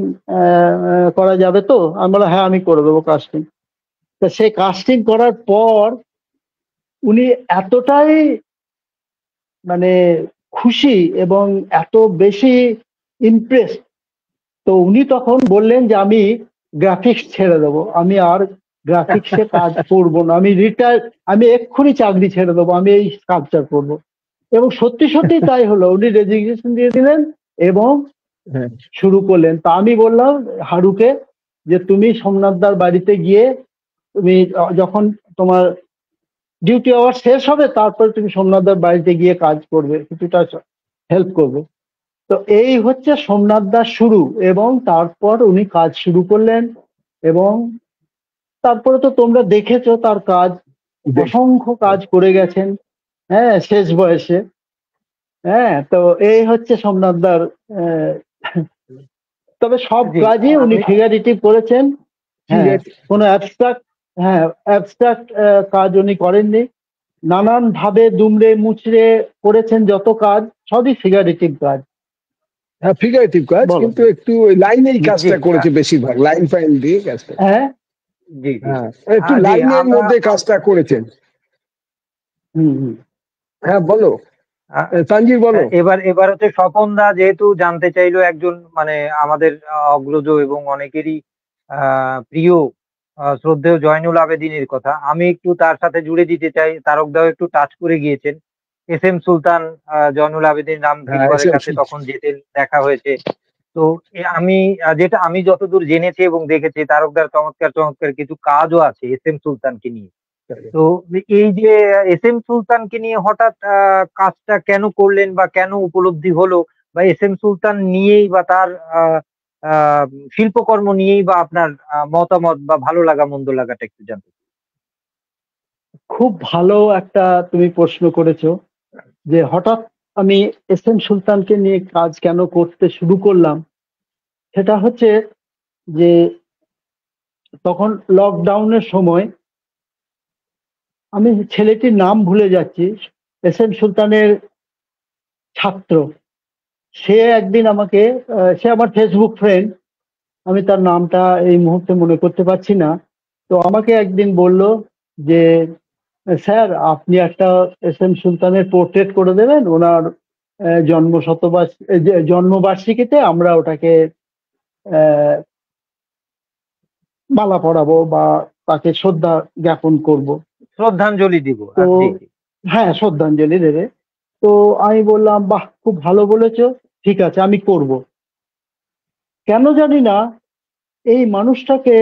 B: করা যাবে তো? আমি বললাম, হ্যাঁ আমি করে দেবো কাস্টিং। তা সেই কাস্টিং করার পর উনি এতটাই মানে খুশি এবং এত বেশি ইমপ্রেস, তো উনি তখন বললেন যে আমি গ্রাফিক্স ছেড়ে দেবো, আমি আর গ্রাফিক্সে কাজ করবো না, আমি এক্ষুনি চাকরি ছেড়ে দেবো, আমি এই স্কাল্পচার করবো। এবং সত্যি সত্যি তাই হলো, উনি রেজিগনেশন দিয়ে দিলেন এবং শুরু করলেন। তা আমি বললাম হারুকে যে তুমি সোমনাথদার বাড়িতে গিয়ে, তুমি যখন তোমার ডিউটি আওয়ার শেষ হবে তারপরে তুমি সোমনাথদার বাড়িতে গিয়ে কাজ করবে, কিছুটা হেল্প করবে। তো এই হচ্ছে সোমনাথদার শুরু, এবং তারপর উনি কাজ শুরু করলেন এবং তারপরে তো তোমরা দেখেছো তার কাজ, অসংখ্য কাজ করে গেছেন, হ্যাঁ, শেষ বয়সে। হ্যাঁ, তো এই হচ্ছে সোমনাথদার। আহ, তবে সব
A: জি
B: কাজই উনি
A: আমি
B: ফিগারেটিভ করেছেন।
C: ঠিক
B: হ্যাঁ,
C: আছে।
B: কোনো অ্যাবস্ট্রাক্ট, হ্যাঁ, অ্যাবস্ট্রাক্ট কাজ উনি করেননি। নানান ভাবে দুমড়ে মুচড়ে করেছেন, যত কাজ সবই ফিগারেটিভ কাজ।
C: হ্যাঁ, ফিগারেটিভ কাজ,
B: বলো।
C: কিন্তু একটু ওই লাইনেই
A: জি
C: কাজটা করেছে বেশিরভাগ, লাইন ফাইন দিয়ে কাজটা।
B: হ্যাঁ।
A: জি জি
C: হ্যাঁ, একটু
A: জি
C: লাইনের
A: আমরা
C: মধ্যে কাজটা করেছেন।
B: হুম হুম।
C: হ্যাঁ, বলো
A: আহ,
C: তানজির, বলো।
A: এবার হচ্ছে স্বপন দা যেহেতু জানতে চাইলো একজন মানে আমাদের অগ্রজ এবং অনেকেরই প্রিয় শ্রদ্ধেয় জয়নুল আবেদিনের কথা, আমি একটু তার সাথে জুড়ে দিতে চাই। তারক দাও একটু টাচ করে গিয়েছেন। এস এম সুলতান জয়নুল আবেদিন রাম
C: হ্যাঁ,
A: দিলবরের কাছে তখন যেতেন, দেখা হয়েছে। তো আমি যেটা আমি যতদূর জেনেছি এবং দেখেছি, তারকদার চমৎকার চমৎকার কিছু কাজও আছে এস এম সুলতানকে নিয়ে। তো এই যে এস এম সুলতানকে নিয়ে হঠাৎ কাজটা কেন করলেন বা কেন উপলব্ধি হলো, বা এস এম সুলতান নিয়েই বা তার আহ, আহ, শিল্পকর্ম নিয়েই বা আপনার মতামত বা ভালো লাগা মন্দ লাগাটা একটু জানতে চাই।
B: খুব ভালো একটা তুমি প্রশ্ন করেছো, যে হঠাৎ আমি এস এম সুলতানকে নিয়ে কাজ কেন করতে শুরু করলাম। সেটা হচ্ছে যে তখন লকডাউনের সময়, আমি ছেলেটির নাম ভুলে যাচ্ছি, এস এম সুলতানের ছাত্র, সে একদিন আমাকে, সে আমার ফেসবুক ফ্রেন্ড, আমি তার নামটা এই মুহূর্তে মনে করতে পারছি না। তো আমাকে একদিন বলল যে স্যার, আপনি একটা এস এম সুলতানের পোর্ট্রেট করে দেবেন, ওনার জন্মবার্ষিকীতে আমরা ওটাকে আহ, মালা পরাবো বা তাকে শ্রদ্ধা জ্ঞাপন করব।
A: শ্রদ্ধাঞ্জলি দিব।
B: তো
A: জি জি
B: হ্যাঁ, শ্রদ্ধাঞ্জলি দেবে। তো আমি বললাম, বাহ, খুব ভালো বলেছো, ঠিক আছে, আমি করব। কেন জানি না এই মানুষটাকে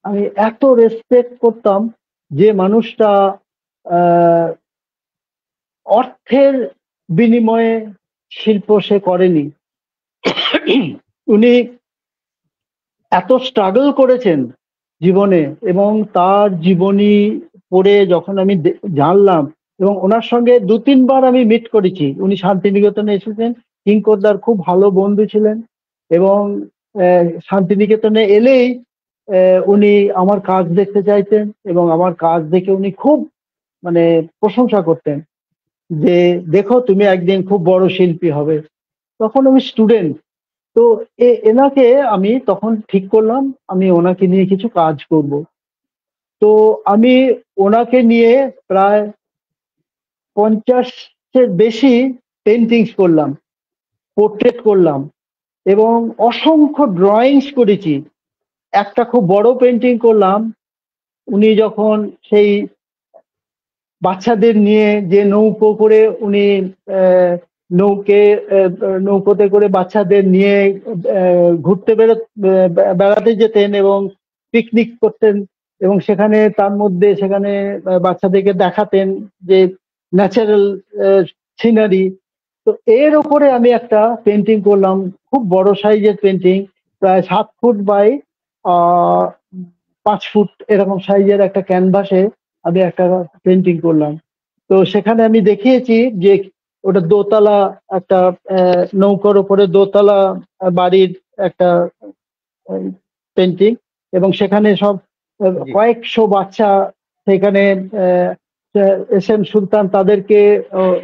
B: আমি এত রেসপেক্ট করতাম, যে মানুষটা আহ, অর্থের বিনিময়ে শিল্প সে করেনি। উনি এত স্ট্রাগল করেছেন জীবনে, এবং তার জীবনী পড়ে যখন আমি জানলাম, এবং ওনার সঙ্গে দু তিনবার আমি মিট করেছি, উনি শান্তিনিকেতনে এসেছেন, কিঙ্করদার খুব ভালো বন্ধু ছিলেন। এবং শান্তিনিকেতনে এলেই উনি আমার কাজ দেখতে চাইতেন, এবং আমার কাজ দেখে উনি খুব মানে প্রশংসা করতেন, যে দেখো তুমি একদিন খুব বড় শিল্পী হবে। তখন আমি স্টুডেন্ট। তো এনাকে আমি তখন ঠিক করলাম, আমি ওনাকে নিয়ে কিছু কাজ করব। তো আমি ওনাকে নিয়ে প্রায় 50-এর বেশি পেন্টিংস করলাম, পোর্ট্রেট করলাম, এবং অসংখ্য ড্রয়িংস করেছি। একটা খুব বড় পেন্টিং করলাম, উনি যখন সেই বাচ্চাদের নিয়ে যে নৌকো করে উনি আহ, নৌকে আহ, নৌকোতে করে বাচ্চাদের নিয়ে ঘুরতে বেড়াতে যেতেন এবং পিকনিক করতেন, এবং সেখানে তার মধ্যে সেখানে বাচ্চাদেরকে দেখাতেন যে ন্যাচারাল সিনারি। তো এর ওপরে আমি একটা পেন্টিং করলাম, খুব বড় সাইজের পেন্টিং, প্রায় 7 ফুট বাই 5 ফুট এরকম সাইজের একটা ক্যানভাসে আমি একটা পেন্টিং করলাম। তো সেখানে আমি দেখিয়েছি যে ওটা দোতলা একটা নৌকার উপরে দোতলা বাড়ির একটা পেন্টিং, এবং সেখানে সব
A: জি
B: কয়েকশো বাচ্চা সেখানে এস এম সুলতান তাদেরকে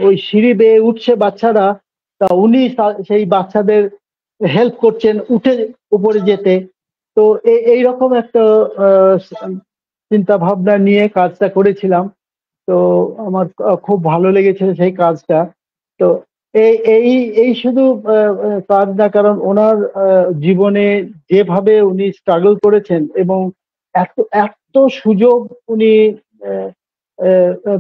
B: ওই সিঁড়ি বেয়ে উঠছে বাচ্চারা, তা উনি সেই বাচ্চাদের হেল্প করছেন উঠে উপরে যেতে। তো এইরকম একটা আহ, চিন্তা ভাবনা নিয়ে কাজটা করেছিলাম। তো আমার খুব ভালো লেগেছে সেই কাজটা। তো এই এই এই শুধু কাজ না, কারণ ওনার জীবনে যেভাবে উনি স্ট্রাগল করেছেন, এবং এত এত সুযোগ উনি আহ,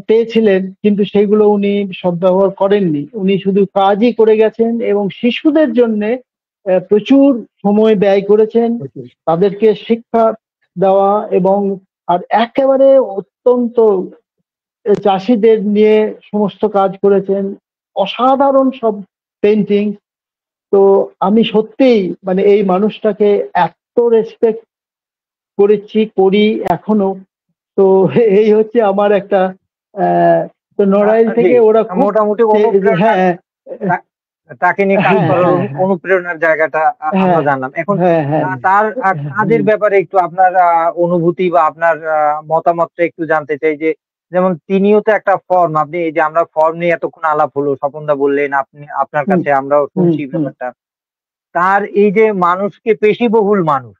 B: পেয়েছিলেন, কিন্তু সেগুলো উনি সদ্ব্যবহার করেননি। উনি শুধু কাজই করে গেছেন, এবং শিশুদের জন্য প্রচুর সময় ব্যয় করেছেন, তাদেরকে শিক্ষা দেওয়া, এবং আর একেবারে অত্যন্ত চাষিদের নিয়ে সমস্ত কাজ করেছেন, অসাধারণ সব পেন্টিং। তো আমি সত্যিই মানে এই মানুষটাকে এত রেসপেক্ট করেছি, করি এখনো। তো এই হচ্ছে আমার একটা তো নড়াইল
A: জি,
B: থেকে ওরা খুব
A: মোটামুটি অনুপ্রেরণার
B: হ্যাঁ
A: তা- তাকে নিয়ে কাজ
B: হ্যাঁ
A: করার
B: হ্যাঁ হ্যাঁ
A: অনুপ্রেরণার জায়গাটা আমরা
B: হ্যাঁ
A: জানলাম। এখন
B: হ্যাঁ হ্যাঁ
A: তার কাজের
B: হ্যাঁ
A: ব্যাপারে একটু আপনার অনুভূতি বা আপনার মতামতটা একটু জানতে চাই যে, যেমন তিনিও তো একটা ফর্ম, আপনি এই যে আমরা ফর্ম নিয়ে এতক্ষণ আলাপ হলো, স্বপনদা বললেন, আপনি আপনার
B: হুম
A: কাছে আমরাও
B: হুম
A: শুনছি
B: হুম
A: ব্যাপারটা। তার এই যে মানুষকে পেশিবহুল মানুষ,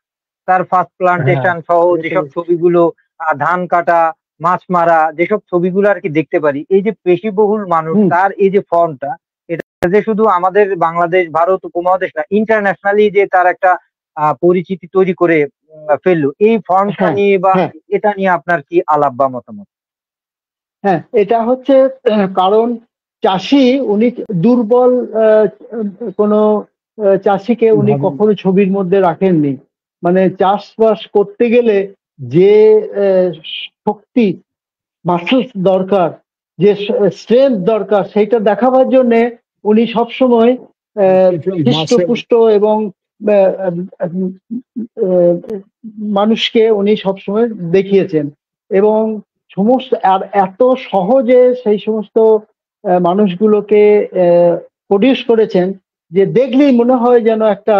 A: তার ফার্স্ট
C: হ্যাঁ
A: প্লান্টেশন সহ যেসব ছবিগুলো, ধান কাটা, মাছ মারা, যেসব ছবিগুলো আর কি দেখতে পারি, এই যে পেশিবহুল মানুষ,
B: হুম
A: তার এই যে ফর্মটা, এটা যে শুধু আমাদের বাংলাদেশ, ভারত উপমহাদেশ না, ইন্টারন্যাশনালি যে তার একটা পরিচিতি তৈরি করে ফেললো, এই ফর্মটা
B: হ্যাঁ
A: নিয়ে বা
B: হ্যাঁ
A: এটা নিয়ে আপনার কি আলাপ বা মতামত?
B: হ্যাঁ এটা হচ্ছে কারণ চাষি উনি দুর্বল কোনো চাষিকে উনি
C: ভাবে
B: কখনো ছবির মধ্যে রাখেননি। মানে চাষবাস করতে গেলে যে আহ, শক্তি মাসেলস দরকার, যে স্ট্রেংথ দরকার, সেইটা দেখাবার জন্য উনি সবসময়
C: মাসেল
B: হৃষ্টপুষ্ট এবং আহ, আহ, আহ, মানুষকে উনি সবসময় দেখিয়েছেন। এবং সমস্ত আর এত সহজে সেই সমস্ত মানুষগুলোকে প্রডিউস করেছেন যে দেখলেই মনে হয় যেন একটা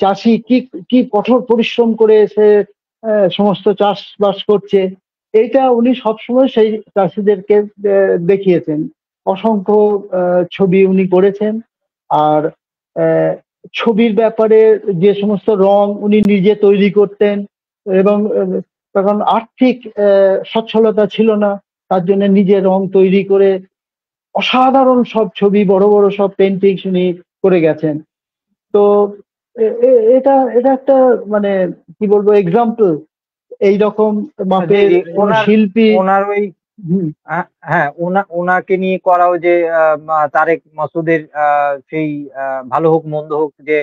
B: চাষি কি কি কঠোর পরিশ্রম করে সে সমস্ত চাষবাস করছে। এইটা উনি সবসময় সেই চাষিদেরকে দেখিয়েছেন। অসংখ্য ছবি উনি করেছেন। আর আহ, ছবির ব্যাপারে যে সমস্ত রং উনি নিজে তৈরি করতেন, এবং তখন আর্থিক সচ্ছলতা ছিল না, তার জন্য নিজে রং তৈরি করে অসাধারণ সব ছবি, বড় বড় সব পেন্টিংস উনি করে গেছেন। তো এটা এটা একটা মানে কি বলবো এক্সাম্পল এইরকম
A: জি,
B: মাপের
A: জি, ওনার
B: শিল্পী।
A: ওনার ওই
B: হুম,
A: হ্যাঁ, ওনাকে নিয়ে করাও যে তারেক মাসুদের সেই ভালো হোক মন্দ হোক যে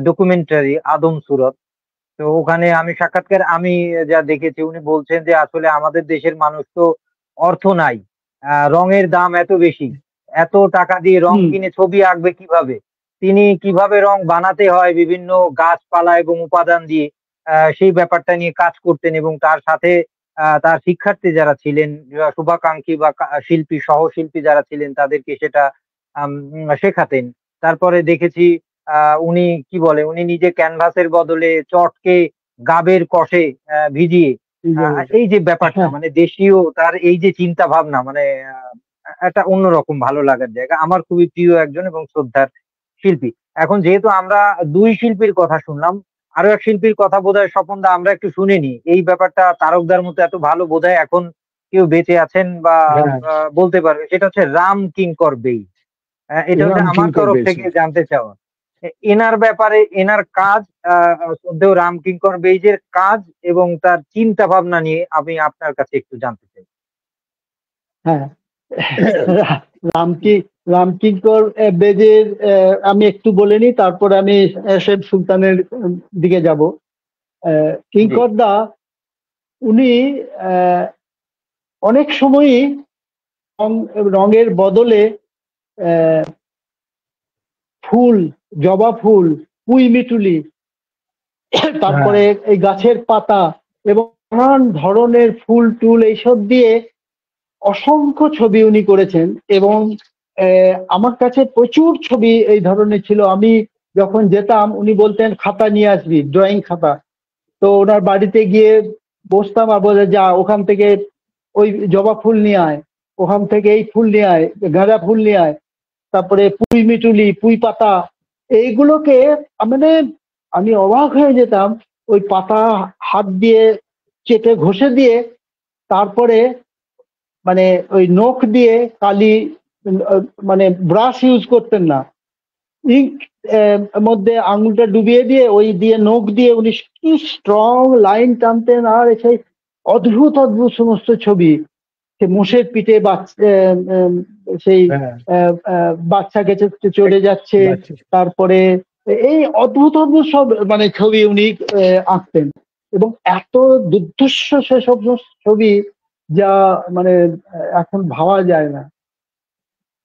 A: ডকুমেন্টারি আদম সুরত, তো ওখানে আমি সাক্ষাৎকার আমি যা দেখেছি, উনি বলছেন যে আসলে আমাদের দেশের মানুষ তো অর্থ নাই, রঙের দাম এত বেশি, এত টাকা দিয়ে রং
B: হুম,
A: কিনে ছবি আঁকবে কিভাবে, তিনি কিভাবে রং বানাতে হয় বিভিন্ন গাছপালা এবং উপাদান দিয়ে, সেই ব্যাপারটা নিয়ে কাজ করতেন এবং তার সাথে তার শিক্ষার্থী যারা ছিলেন, শুভাকাঙ্ক্ষী বা শিল্পী সহশিল্পী যারা ছিলেন, তাদেরকে সেটা শেখাতেন। তারপরে দেখেছি উনি কি বলে, উনি নিজে ক্যানভাসের বদলে চটকে গাবের কষে ভিজিয়ে এই যে ব্যাপারটা,
B: হ্যাঁ
A: মানে দেশীয় তার এই যে চিন্তা ভাবনা, মানে একটা অন্যরকম ভালো লাগার জায়গা। আমার খুবই প্রিয় একজন এবং শ্রদ্ধার শিল্পী। এখন যেহেতু আমরা দুই শিল্পীর কথা শুনলাম, আরো এক শিল্পীর কথা বোধহয় স্বপনদা আমরা একটু শুনিনি। এই ব্যাপারটা তারকদার মতো এত ভালো বোধহয় এখন কেউ বেঁচে আছেন বা
C: হ্যাঁ
A: বলতে পারবে, সেটা হচ্ছে রাম কিঙ্কর বেই। এটা হচ্ছে
C: রাম
A: আমার
C: কিঙ্কর
A: তরফ
C: বেশি।
A: থেকে জানতে চাওয়া। এনার ব্যাপারে, এনার কাজ, শ্রদ্ধেয় রামকিঙ্কর বেইজের কাজ এবং তার চিন্তা ভাবনা নিয়ে আমি আপনার কাছে একটু জানতে চাই।
B: হ্যাঁ রামকি রামকিঙ্কর বেজের আমি একটু বলে নিই, তারপর আমি শেখ সুলতানের দিকে যাব।
A: জি,
B: কিঙ্কর দা উনি আহ, অনেক সময়ই রঙের বদলে আহ, ফুল, জবা ফুল, পুঁই মিটুলি,
C: হ্যাঁ
B: তারপরে এই গাছের পাতা এবং নানান ধরনের ফুল টুল এইসব দিয়ে অসংখ্য ছবি উনি করেছেন। এবং আমার কাছে প্রচুর ছবি এই ধরনের ছিল। আমি যখন যেতাম উনি বলতেন খাতা নিয়ে আসবি, ড্রয়িং খাতা। তো ওনার বাড়িতে গিয়ে বসতাম আর বলে যা ওখান থেকে ওই জবা ফুল নিয়ে আয়, ওখান থেকে এই ফুল নিয়ে আয়, গাঁদা ফুল নিয়ে আয়, তারপরে পুঁই মিটুলি, পুঁই পাতা, এইগুলোকে মানে আমি অবাক হয়ে যেতাম। ওই পাতা হাত দিয়ে চেটে ঘষে দিয়ে তারপরে মানে ওই নখ দিয়ে কালি, মানে ব্রাশ ইউজ করতেন না, ইঙ্ক মধ্যে আঙুলটা ডুবিয়ে দিয়ে ওই দিয়ে নখ দিয়ে উনি কি স্ট্রং লাইন টানতেন। আর সেই অদ্ভুত অদ্ভুত সমস্ত ছবি, সে মোষের পিঠে সেই
C: হ্যাঁ
B: বাচ্চাকে চলে যাচ্ছে,
C: বাচ্চা
B: তারপরে এই অদ্ভুত অদ্ভুত সব মানে ছবি উনি আঁকতেন। এবং এত দুর্ধর্ষ সেসব ছবি যা মানে এখন ভাবা যায় না।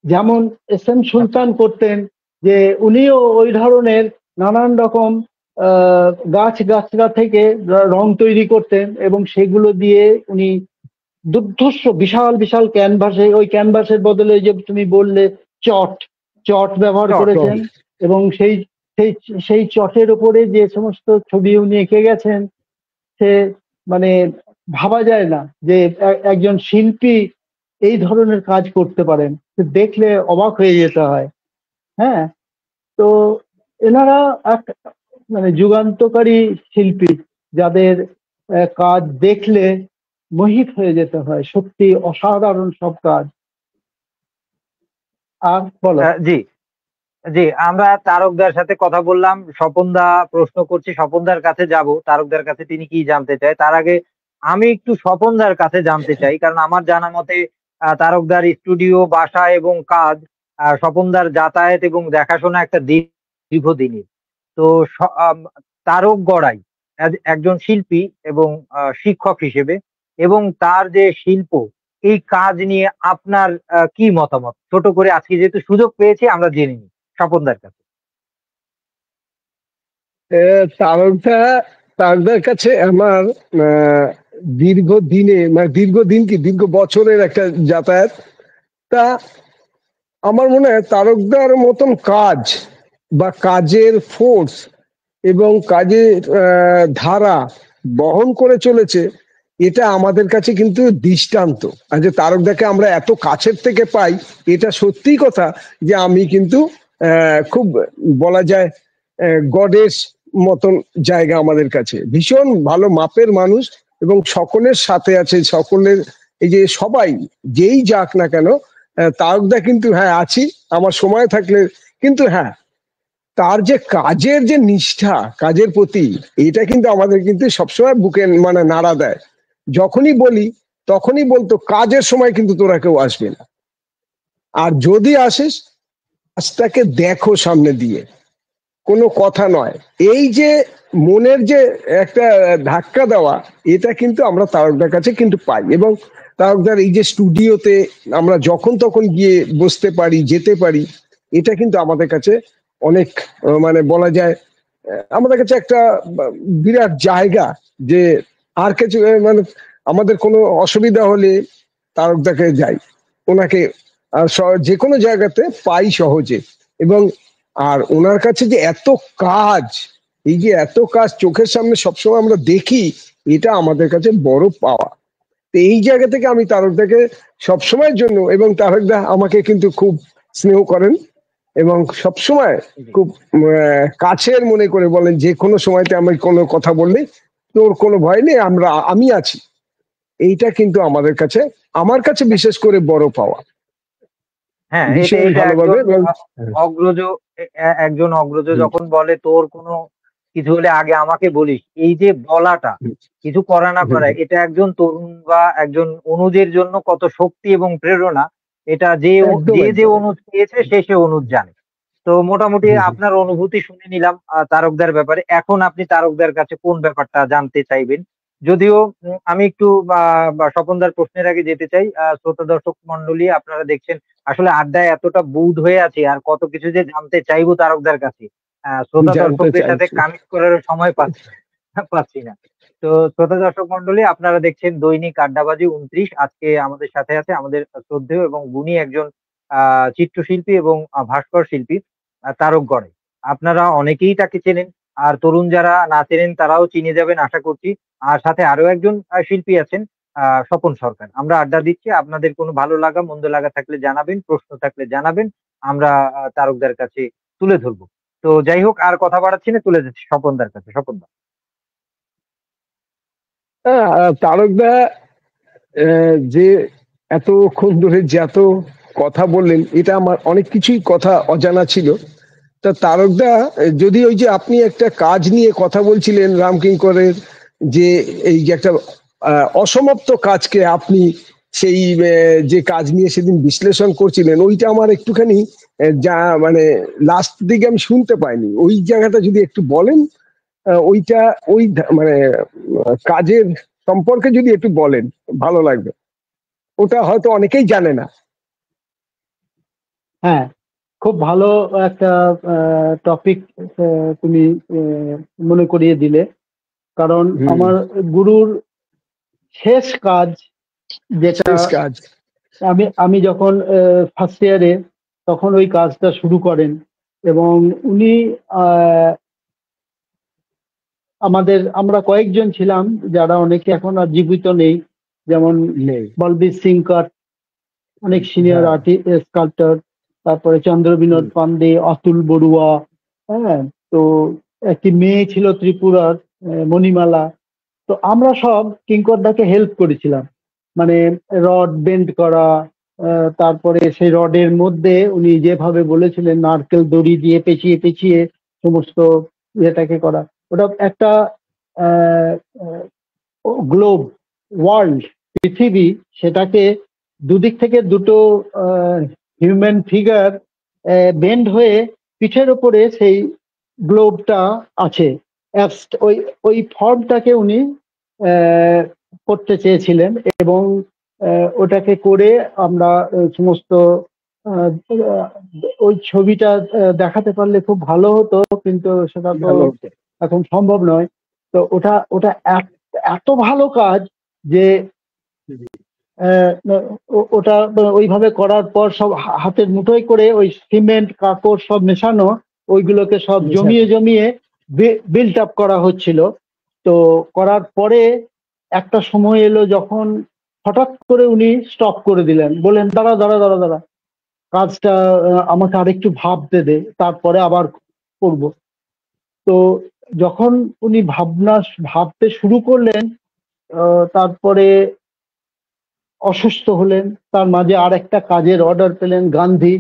B: যেমন এস এম
A: আচ্ছা,
B: সুলতান করতেন, যে উনিও ওই ধরনের নানান রকম গাছগাছড়া থেকে রং তৈরি করতেন এবং সেগুলো দিয়ে উনি দুর্ধর্ষ বিশাল বিশাল ক্যানভাসে, ওই ক্যানভাসের বদলে ওই যে তুমি বললে চট চট ব্যবহার
A: চট,
B: করেছেন এবং সেই সেই চটের উপরে যে সমস্ত ছবি উনি এঁকে গেছেন, সে মানে ভাবা যায় না যে একজন শিল্পী এই ধরনের কাজ করতে পারেন। দেখলে অবাক হয়ে যেতে হয়। হ্যাঁ, তো এনারা এক মানে যুগান্তকারী শিল্পী, যাদের কাজ দেখলে মোহিত হয়ে যেতে হয়। সত্যি অসাধারণ সব কাজ। আর বলো।
A: জি, জি, আমরা তারকদার সাথে কথা বললাম। স্বপনদা প্রশ্ন করছি, স্বপনদার কাছে যাব, তারকদার কাছে তিনি কি জানতে চায়। তার আগে আমি একটু স্বপনদার কাছে জানতে চাই, কারণ আমার জানা মতে তারকদার স্টুডিও, বাসা এবং কাজ, স্বপনদার যাতায়াত এবং দেখাশোনা একটা দীর্ঘদিনের। তো তারক গড়াই একজন শিল্পী এবং শিক্ষক হিসেবে, এবং তার যে শিল্প, এই কাজ নিয়ে আপনার কি মতামত? ছোট করে আজকে যেহেতু সুযোগ পেয়েছি আমরা জেনে নিই স্বপনদার কাছে।
C: তারকদার কাছে আমার দীর্ঘদিনে মানে দীর্ঘদিন কি দীর্ঘ বছরের একটা যাতায়াত। তা আমার মনে হয় তারকদার মতন কাজ বা কাজের ফোর্স এবং কাজের ধারা বহন করে চলেছে, এটা আমাদের কাছে কিন্তু দৃষ্টান্ত। আর যে তারকদাকে আমরা এত কাছের থেকে পাই, এটা সত্যি কথা যে আমি কিন্তু খুব বলা যায় গডের মতন জায়গা আমাদের কাছে। ভীষণ ভালো মাপের মানুষ এবং সকলের সাথে আছে, সকলের এই যে সবাই যেই যাক না কেন, তারকদা কিন্তু হ্যাঁ আছি আমার সময় থাকলে। কিন্তু হ্যাঁ, তার যে কাজের যে নিষ্ঠা কাজের প্রতি, এটা কিন্তু আমাদের কিন্তু সবসময় বুকে মানে নাড়া দেয়। যখনই বলি তখনই বলতো কাজের সময় কিন্তু তোরা কেউ আসবে না, আর যদি আসিস কাজটাকে দেখো সামনে দিয়ে, কোনো কথা নয়। এই যে মনের যে একটা ধাক্কা দেওয়া, এটা কিন্তু আমরা তারকদার কাছে কিন্তু পাই। এবং তারকদার এই যে স্টুডিওতে আমরা যখন তখন গিয়ে বসতে পারি, যেতে পারি, এটা কিন্তু আমাদের কাছে অনেক মানে বলা যায় আমাদের কাছে একটা বিরাট জায়গা। যে আর কিছু মানে আমাদের কোনো অসুবিধা হলে তারকদাকে যাই, ওনাকে যে কোনো জায়গাতে পাই সহজে। এবং আর ওনার কাছে যে এত কাজ, এই যে এত কাজ চোখের সামনে সবসময় আমরা দেখি, এটা আমাদের কাছে বড় পাওয়া। তো এই জায়গা থেকে আমি তারকদাকে সবসময়ের জন্য, এবং তারকদা আমাকে কিন্তু খুব স্নেহ করেন এবং সবসময় খুব কাছের মনে করে বলেন যে কোনো সময়তে আমি কোনো কথা বললে তোর কোনো ভয় নেই, আমি আছি। এইটা কিন্তু আমাদের কাছে, আমার কাছে বিশেষ করে বড় পাওয়া।
A: হ্যাঁ, এটা
C: ভীষণ
A: এটা
C: ভালোভাবে
A: একজন অগ্রজ, একজন অগ্রজ যখন বলে তোর কোনো কিছু হলে আগে আমাকে বলিস, এই যে বলাটা, কিছু করা না করা, এটা একজন তরুণ বা একজন অনুজের জন্য কত শক্তি এবং প্রেরণা। এটা যে
C: একদম
A: যে
C: একদম।
A: অনুজ পেয়েছে সে অনুজ জানে। তো মোটামুটি আপনার অনুভূতি শুনে নিলাম তারকদার ব্যাপারে। এখন আপনি তারকদার কাছে কোন ব্যাপারটা জানতে চাইবেন? যদিও আমি একটু বা স্বপনদার প্রশ্নের আগে যেতে চাই। শ্রোতা দর্শক মন্ডলী, আপনারা দেখছেন আসলে আড্ডায় এতটা বুঁদ হয়ে আছি, আর কত কিছু যে জানতে চাইবো তারকদার কাছে। শ্রোতা
C: জানতে
A: দর্শকদের সাথে
C: চাইছি।
A: কানেক্ট করার সময় পাচ্ছি না। তো শ্রোতা দর্শক মন্ডলী, আপনারা দেখছেন দৈনিক আড্ডাবাজি 29। আজকে আমাদের সাথে আছে আমাদের শ্রদ্ধেয় এবং গুণী একজন চিত্রশিল্পী এবং ভাস্কর শিল্পী, তারক গড়াই। আপনারা অনেকেই তাকে চেনেন, আর তরুণ যারা না চেনেন তারাও চিনে যাবেন আশা করছি। আর সাথে আরো একজন শিল্পী আছেন, স্বপন সরকার। আমরা আড্ডা দিচ্ছি। আপনাদের কোনো ভালো লাগা মন্দ লাগা থাকলে জানাবেন, প্রশ্ন থাকলে জানাবেন। আমরা তারকদার কাছে তুলে ধরবো। তো যাই হোক, আর কথা বাড়াচ্ছি না, তুলে যাচ্ছি স্বপনদার কাছে। স্বপনদা।
C: হ্যাঁ, তারকদা যে এতক্ষণ ধরে যে এত কথা বললেন, এটা আমার অনেক কিছুই কথা অজানা ছিল। তা তারকদা, যদি ওই যে আপনি একটা কাজ নিয়ে কথা বলছিলেন রামকিঙ্করের, যে এই যে একটা অসমাপ্ত কাজকে আপনি সেই যে কাজ নিয়ে সেদিন বিশ্লেষণ করছিলেন, ওইটা আমার একটুখানি যা মানে লাস্ট দিকে আমি শুনতে পাইনি। ওই জায়গাটা যদি একটু বলেন, ওইটা ওই মানে কাজের সম্পর্কে যদি একটু বলেন ভালো লাগবে। ওটা হয়তো অনেকেই জানে না।
B: হ্যাঁ, খুব ভালো একটা টপিক তুমি মনে করিয়ে দিলে, কারণ
C: হুম।
B: আমার গুরুর শেষ কাজ যেটা
C: শেষ কাজ।
B: আমি যখন ফার্স্ট ইয়ারে তখন ওই কাজটা শুরু করেন, এবং উনি আমরা কয়েকজন ছিলাম যারা অনেকে এখন আর জীবিত নেই, যেমন
C: নেই।
B: বলবীর সিং কার, অনেক সিনিয়র
C: হ্যাঁ।
B: আর্টিস্ট স্কাল্পটর, তারপরে চন্দ্রবিনোদ
C: হুম।
B: পান্ডে, অতুল বড়ুয়া, হ্যাঁ, তো একটি মেয়ে ছিল ত্রিপুরার, মণিমালা। তো আমরা সব কিঙ্করদাকে হেল্প করেছিলাম, মানে রড বেন্ড করা, তারপরে সেই রডের মধ্যে উনি যেভাবে বলেছিলেন নারকেল দড়ি দিয়ে পেঁচিয়ে পেঁচিয়ে সমস্ত ইয়েটাকে করা। ওটা একটা গ্লোব, ওয়ার্ল্ড, পৃথিবী, সেটাকে দুদিক থেকে দুটো হিউম্যান ফিগার বেন্ড হয়ে পিঠের ওপরে সেই গ্লোবটা আছে, ওই ওই ফর্মটাকে উনি আহ, করতে চেয়েছিলেন, এবং ওটাকে করে আমরা সমস্ত আহ, আহ, ওই ছবিটা দেখাতে পারলে খুব ভালো হতো, কিন্তু সেটা তো
C: ভালো হতো।
B: এখন সম্ভব নয়। তো ওটা ওটা এত ভালো কাজ যে আহ, ওটা ওইভাবে করার পর সব হাতের মুঠোয় করে ওই সিমেন্ট কাকড় সব মেশানো, ওইগুলোকে সব জমিয়ে জমিয়ে বিল্ট আপ করা হচ্ছিল। তো করার পরে একটা সময় এলো যখন হঠাৎ করে উনি স্টপ করে দিলেন, বললেন দাঁড়া দাঁড়া দাঁড়া দাঁড়া, কাজটা আমাকে আরেকটু ভাবতে দে, তারপরে আবার করব। তো যখন উনি ভাবতে শুরু করলেন, তারপরে অসুস্থ হলেন, তার মাঝে আর একটা কাজের অর্ডার পেলেন গান্ধী,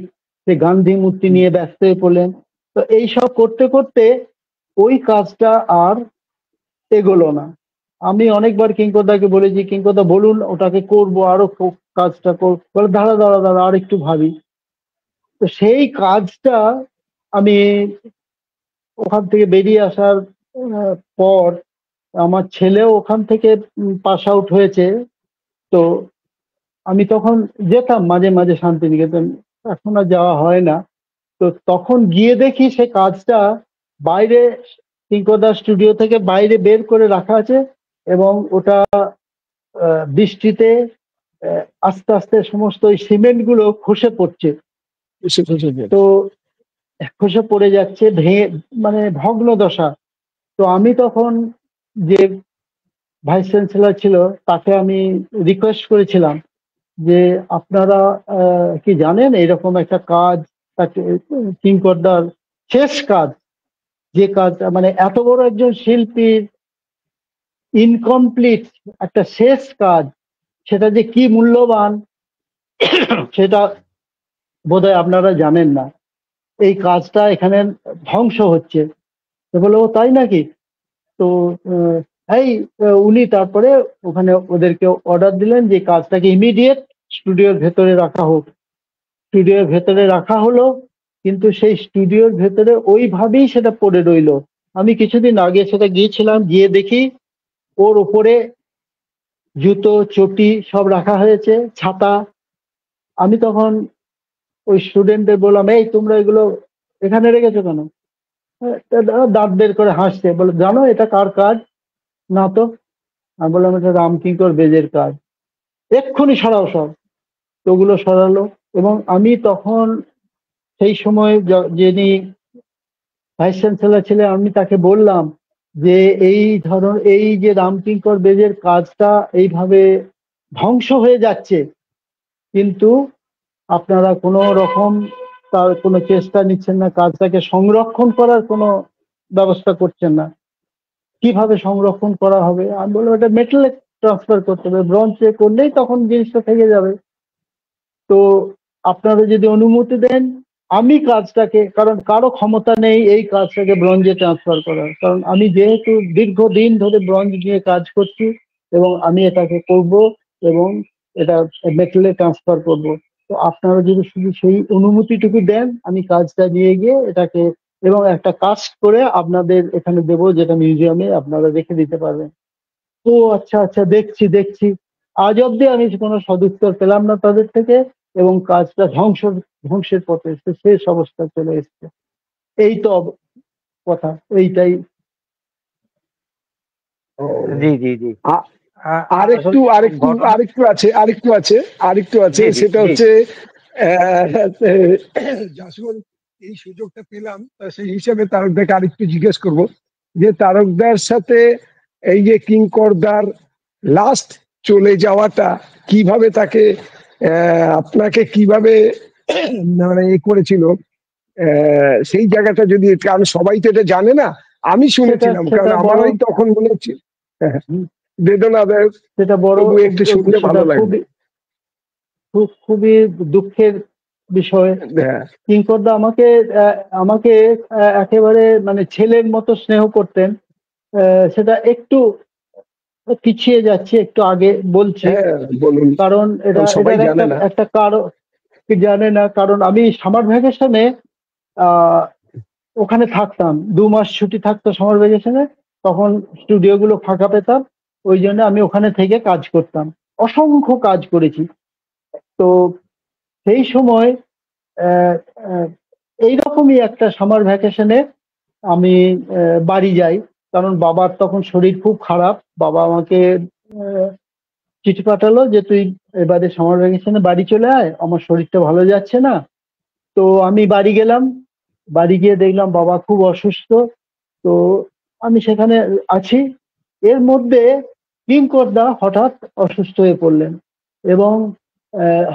B: সেই গান্ধী মূর্তি নিয়ে ব্যস্ত হয়ে পড়লেন। তো এইসব করতে করতে ওই কাজটা আর এগোলো না। আমি অনেকবার কিঙ্করদাকে বলেছি, কিঙ্করদা বলুন ওটাকে করবো, আরো কাজটা বলে দাঁড়া দাঁড়া দাঁড়া আর একটু ভাবি। তো সেই কাজটা আমি ওখান থেকে বেরিয়ে আসার পর আমার ছেলেও ওখান থেকে পাস আউট হয়েছে। তো আমি তখন যেতাম মাঝে মাঝে শান্তিনিকেতন, এখন আর যাওয়া হয় না। তো তখন গিয়ে দেখি সে কাজটা বাইরে কিঙ্করদা স্টুডিও থেকে বাইরে বের করে রাখা আছে, এবং ওটা বৃষ্টিতে আস্তে আস্তে সমস্ত ওই সিমেন্ট গুলো খসে পড়ছে। তো খসে পড়ে যাচ্ছে, ভেঙে, মানে ভগ্ন দশা। তো আমি তখন, যে ভাইস চ্যান্সেলর ছিল, তাকে আমি রিকোয়েস্ট করেছিলাম যে আপনারা কি জানেন এরকম একটা কাজ, তাকে কিঙ্করদার শেষ কাজ, যে কাজ মানে এত বড় একজন শিল্পীর ইনকমপ্লিট একটা শেষ কাজ, সেটা যে কি মূল্যবান সেটা বোধহয় আপনারা জানেন না। এই কাজটা এখানে ধ্বংস হচ্ছে। তো বলে ও তাই নাকি? তো এই উনি তারপরে ওখানে ওদেরকে অর্ডার দিলেন যে কাজটাকে ইমিডিয়েট স্টুডিওর ভেতরে রাখা হোক। স্টুডিওর ভেতরে রাখা হলো, কিন্তু সেই স্টুডিওর ভেতরে ওইভাবেই সেটা পড়ে রইলো। আমি কিছুদিন আগে সেটা গিয়েছিলাম, গিয়ে দেখি ওর উপরে জুতো চটি সব রাখা হয়েছে, ছাতা। আমি তখন ওই স্টুডেন্টদের বললাম, এই তোমরা এগুলো এখানে রেখেছো কেন? দাঁত বের করে হাসছে, বলে জানো এটা কার কাজ? না তো। আমি বললাম এটা রামকিঙ্কর বেজের কাজ, এক্ষুনি সরাও সব। তো ওগুলো সরালো, এবং আমি তখন সেই সময় যিনি ভাইস চ্যান্সেলর ছিলেন, আমি তাকে বললাম যে এই যে রামকিঙ্কর বেজের কাজটা এইভাবে ধ্বংস হয়ে যাচ্ছে, কিন্তু আপনারা কোনো রকম তার কোনো চেষ্টা নিচ্ছেন না, কাজটাকে সংরক্ষণ করার কোনো ব্যবস্থা করছেন না। কিভাবে সংরক্ষণ করা হবে? আমি বললাম এটা মেটালে ট্রান্সফার করতে হবে, ব্রোঞ্জে করলেই তখন জিনিসটা থেকে যাবে। তো আপনারা যদি অনুমতি দেন, আমি কাজটাকে, কারণ কারো ক্ষমতা নেই এই কাজটাকে ব্রোঞ্জে ট্রান্সফার করার, কারণ আমি যেহেতু দীর্ঘদিন ধরে ব্রোঞ্জ নিয়ে কাজ করছি, এবং আমি এটাকে করব, এবং এটা মেটালে ট্রান্সফার করব। তো আপনারা যদি শুধু সেই অনুমতিটুকু দেন, আমি কাজটা নিয়ে গিয়ে এটাকে এবং একটা কাস্ট করে আপনাদের এখানে দেবো, যেটা মিউজিয়ামে আপনারা রেখে দিতে পারবেন। ও আচ্ছা আচ্ছা, দেখছি দেখছি। আজ অব্দি আমি কোনো সদুত্তর পেলাম না তাদের থেকে, এবং কাজটা ধ্বংসর ধ্বংসের পথে এসছে, শেষ অবস্থা চলে এসছে। এই তো কথা, এইটাই।
A: জি জি জি।
C: আ-
A: আসলে ঘটনা।
C: আরেকটু আছে
A: জি জি
C: সেটা
A: জি।
C: হচ্ছে যখন এই সুযোগটা পেলাম সেই হিসাবে তারকদাকে আরেকটু জিজ্ঞেস করব যে তারকদার সাথে এই যে কিঙ্করদার লাস্ট চলে যাওয়াটা কিভাবে তাকে আপনাকে কিভাবে মানে এ করেছিল, সেই জায়গাটা যদি, কারণ সবাই তো এটা জানে না, আমি
B: সেটা
C: শুনেছিলাম কারণ
B: সেটা বড়,
C: আমারই তখন মনে হচ্ছে বেদনাদায়ক,
B: সেটা বড়,
C: তবু একটু শুনলে
B: সেটা
C: ভালো লাগবে।
B: খুবই দুঃখের বিষয়।
C: হ্যাঁ
B: কিঙ্করদা আমাকে আমাকে একেবারে মানে ছেলের মতো স্নেহ করতেন। সেটা একটু পিছিয়ে যাচ্ছে, একটু আগে বলছি।
C: হ্যাঁ বলুন,
B: কারণ
C: কারণ সবাই
B: এটার
C: জানে
B: একটা
C: না।
B: একটা কারণ কি জানে না, কারণ আমি সামার ভ্যাকেশনে আহ ওখানে থাকতাম, 2 মাস ছুটি থাকতো সামার ভ্যাকেশনে। তখন স্টুডিও গুলো ফাঁকা পেতাম, ওই জন্য আমি ওখানে থেকে কাজ করতাম, অসংখ্য কাজ করেছি। তো সেই সময় আহ, আহ, এইরকমই একটা সামার ভ্যাকেশনে আমি বাড়ি যাই। কারণ বাবার তখন শরীর খুব খারাপ। বাবা আমাকে আহ, চিঠি পাঠালো যে তুই এবারে সামার ভ্যাকেশনে বাড়ি চলে আয়, আমার শরীরটা ভালো যাচ্ছে না। তো আমি বাড়ি গেলাম, বাড়ি গিয়ে দেখলাম বাবা খুব অসুস্থ। তো আমি সেখানে আছি, এর মধ্যে কিঙ্করদা হঠাৎ অসুস্থ হয়ে পড়লেন এবং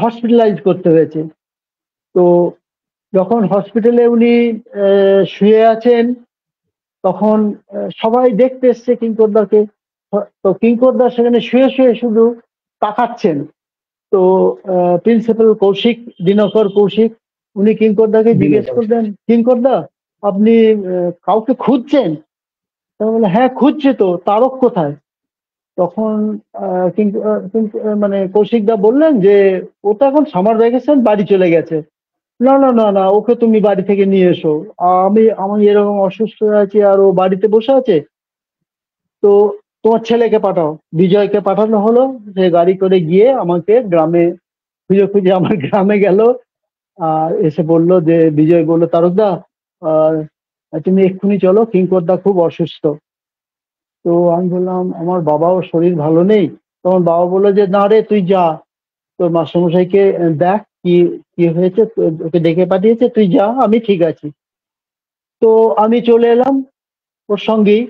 B: হসপিটালাইজ করতে হয়েছে। তো যখন হসপিটালে উনি শুয়ে আছেন, তখন সবাই দেখতে এসছে কিঙ্করদাকে। তো কিঙ্করদা সেখানে শুয়ে শুয়ে শুধু তাকাচ্ছেন। তো প্রিন্সিপাল কৌশিক, দিনকর কৌশিক, উনি কিঙ্করদাকে জিজ্ঞেস
C: দিনকর,
B: করলেন, কিঙ্করদা আপনি কাউকে খুঁজছেন? তা বলে, হ্যাঁ খুঁজছে তো, তারক কোথায়? তখন মানে কৌশিকদা বললেন যে ও তো এখন সামার ভ্যাকেশন, বাড়ি চলে গেছে। না না না না, ওকে তুমি বাড়ি থেকে নিয়ে এসো। আমি এরকম অসুস্থ হয়ে আছি আর ও বাড়িতে বসে আছে। তো তোমার ছেলেকে পাঠাও। বিজয়কে পাঠানো হলো, সে গাড়ি করে গিয়ে আমাকে গ্রামে খুঁজে খুঁজে আমার গ্রামে গেল। আর এসে বলল যে, বিজয় বলল, তারকদা আহ তুমি এক্ষুনি চলো, কিঙ্করদা খুব অসুস্থ। তো আমি বললাম আমার বাবাও শরীর ভালো নেই। তখন বাবা বললো যে, না রে তুই যা, তোর মাস্টারমশাইকে দেখ কি কি হয়েছে, ওকে ডেকে পাঠিয়েছে, তুই যা, আমি ঠিক আছি। তো আমি চলে এলাম ওর সঙ্গেই।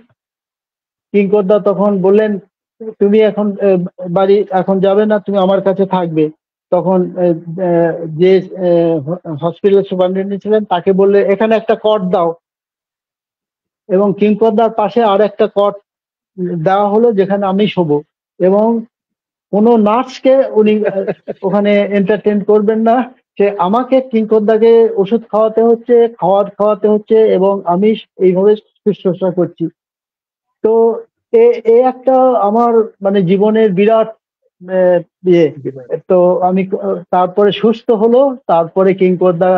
B: কিঙ্করদা তখন বললেন, তুমি এখন বাড়ি এখন যাবে না, তুমি আমার কাছে থাকবে। তখন যে হসপিটাল সুপারিনটেন্ডেন্ট ছিলেন তাকে বললে, এখানে একটা কট দাও। এবং কিঙ্করদার পাশে আর একটা কট দেওয়া হলো যেখানে আমি শোবো। এবং কোনো নার্সকে উনি ওখানে এন্টারটেন করবেন না। সে আমাকে, কিঙ্করদাকে ওষুধ খাওয়াতে হচ্ছে, খাওয়াতে হচ্ছে, এবং আমি এইভাবে শুশ্রূষা করছি। তো এ এ একটা আমার মানে জীবনের বিরাট আহ, ইয়ে। তো আমি তারপরে সুস্থ হলো, তারপরে কিঙ্করদা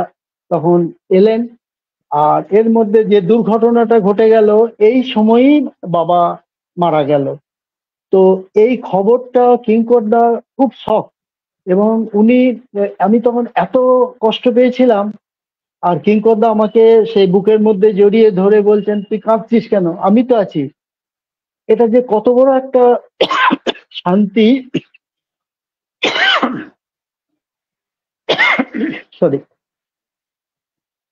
B: তখন এলেন। আর এর মধ্যে যে দুর্ঘটনাটা ঘটে গেল, এই সময়ই বাবা মারা গেল। তো এই খবরটা কিঙ্করদা খুব শক। এবং উনি আমি তখন এত কষ্ট পেয়েছিলাম। আর কিঙ্করদা আমাকে সেই বুকের মধ্যে জড়িয়ে ধরে বলছেন, তুই কাঁদছিস কেন, আমি তো আছি। এটা যে কত বড় একটা শান্তি। সরি,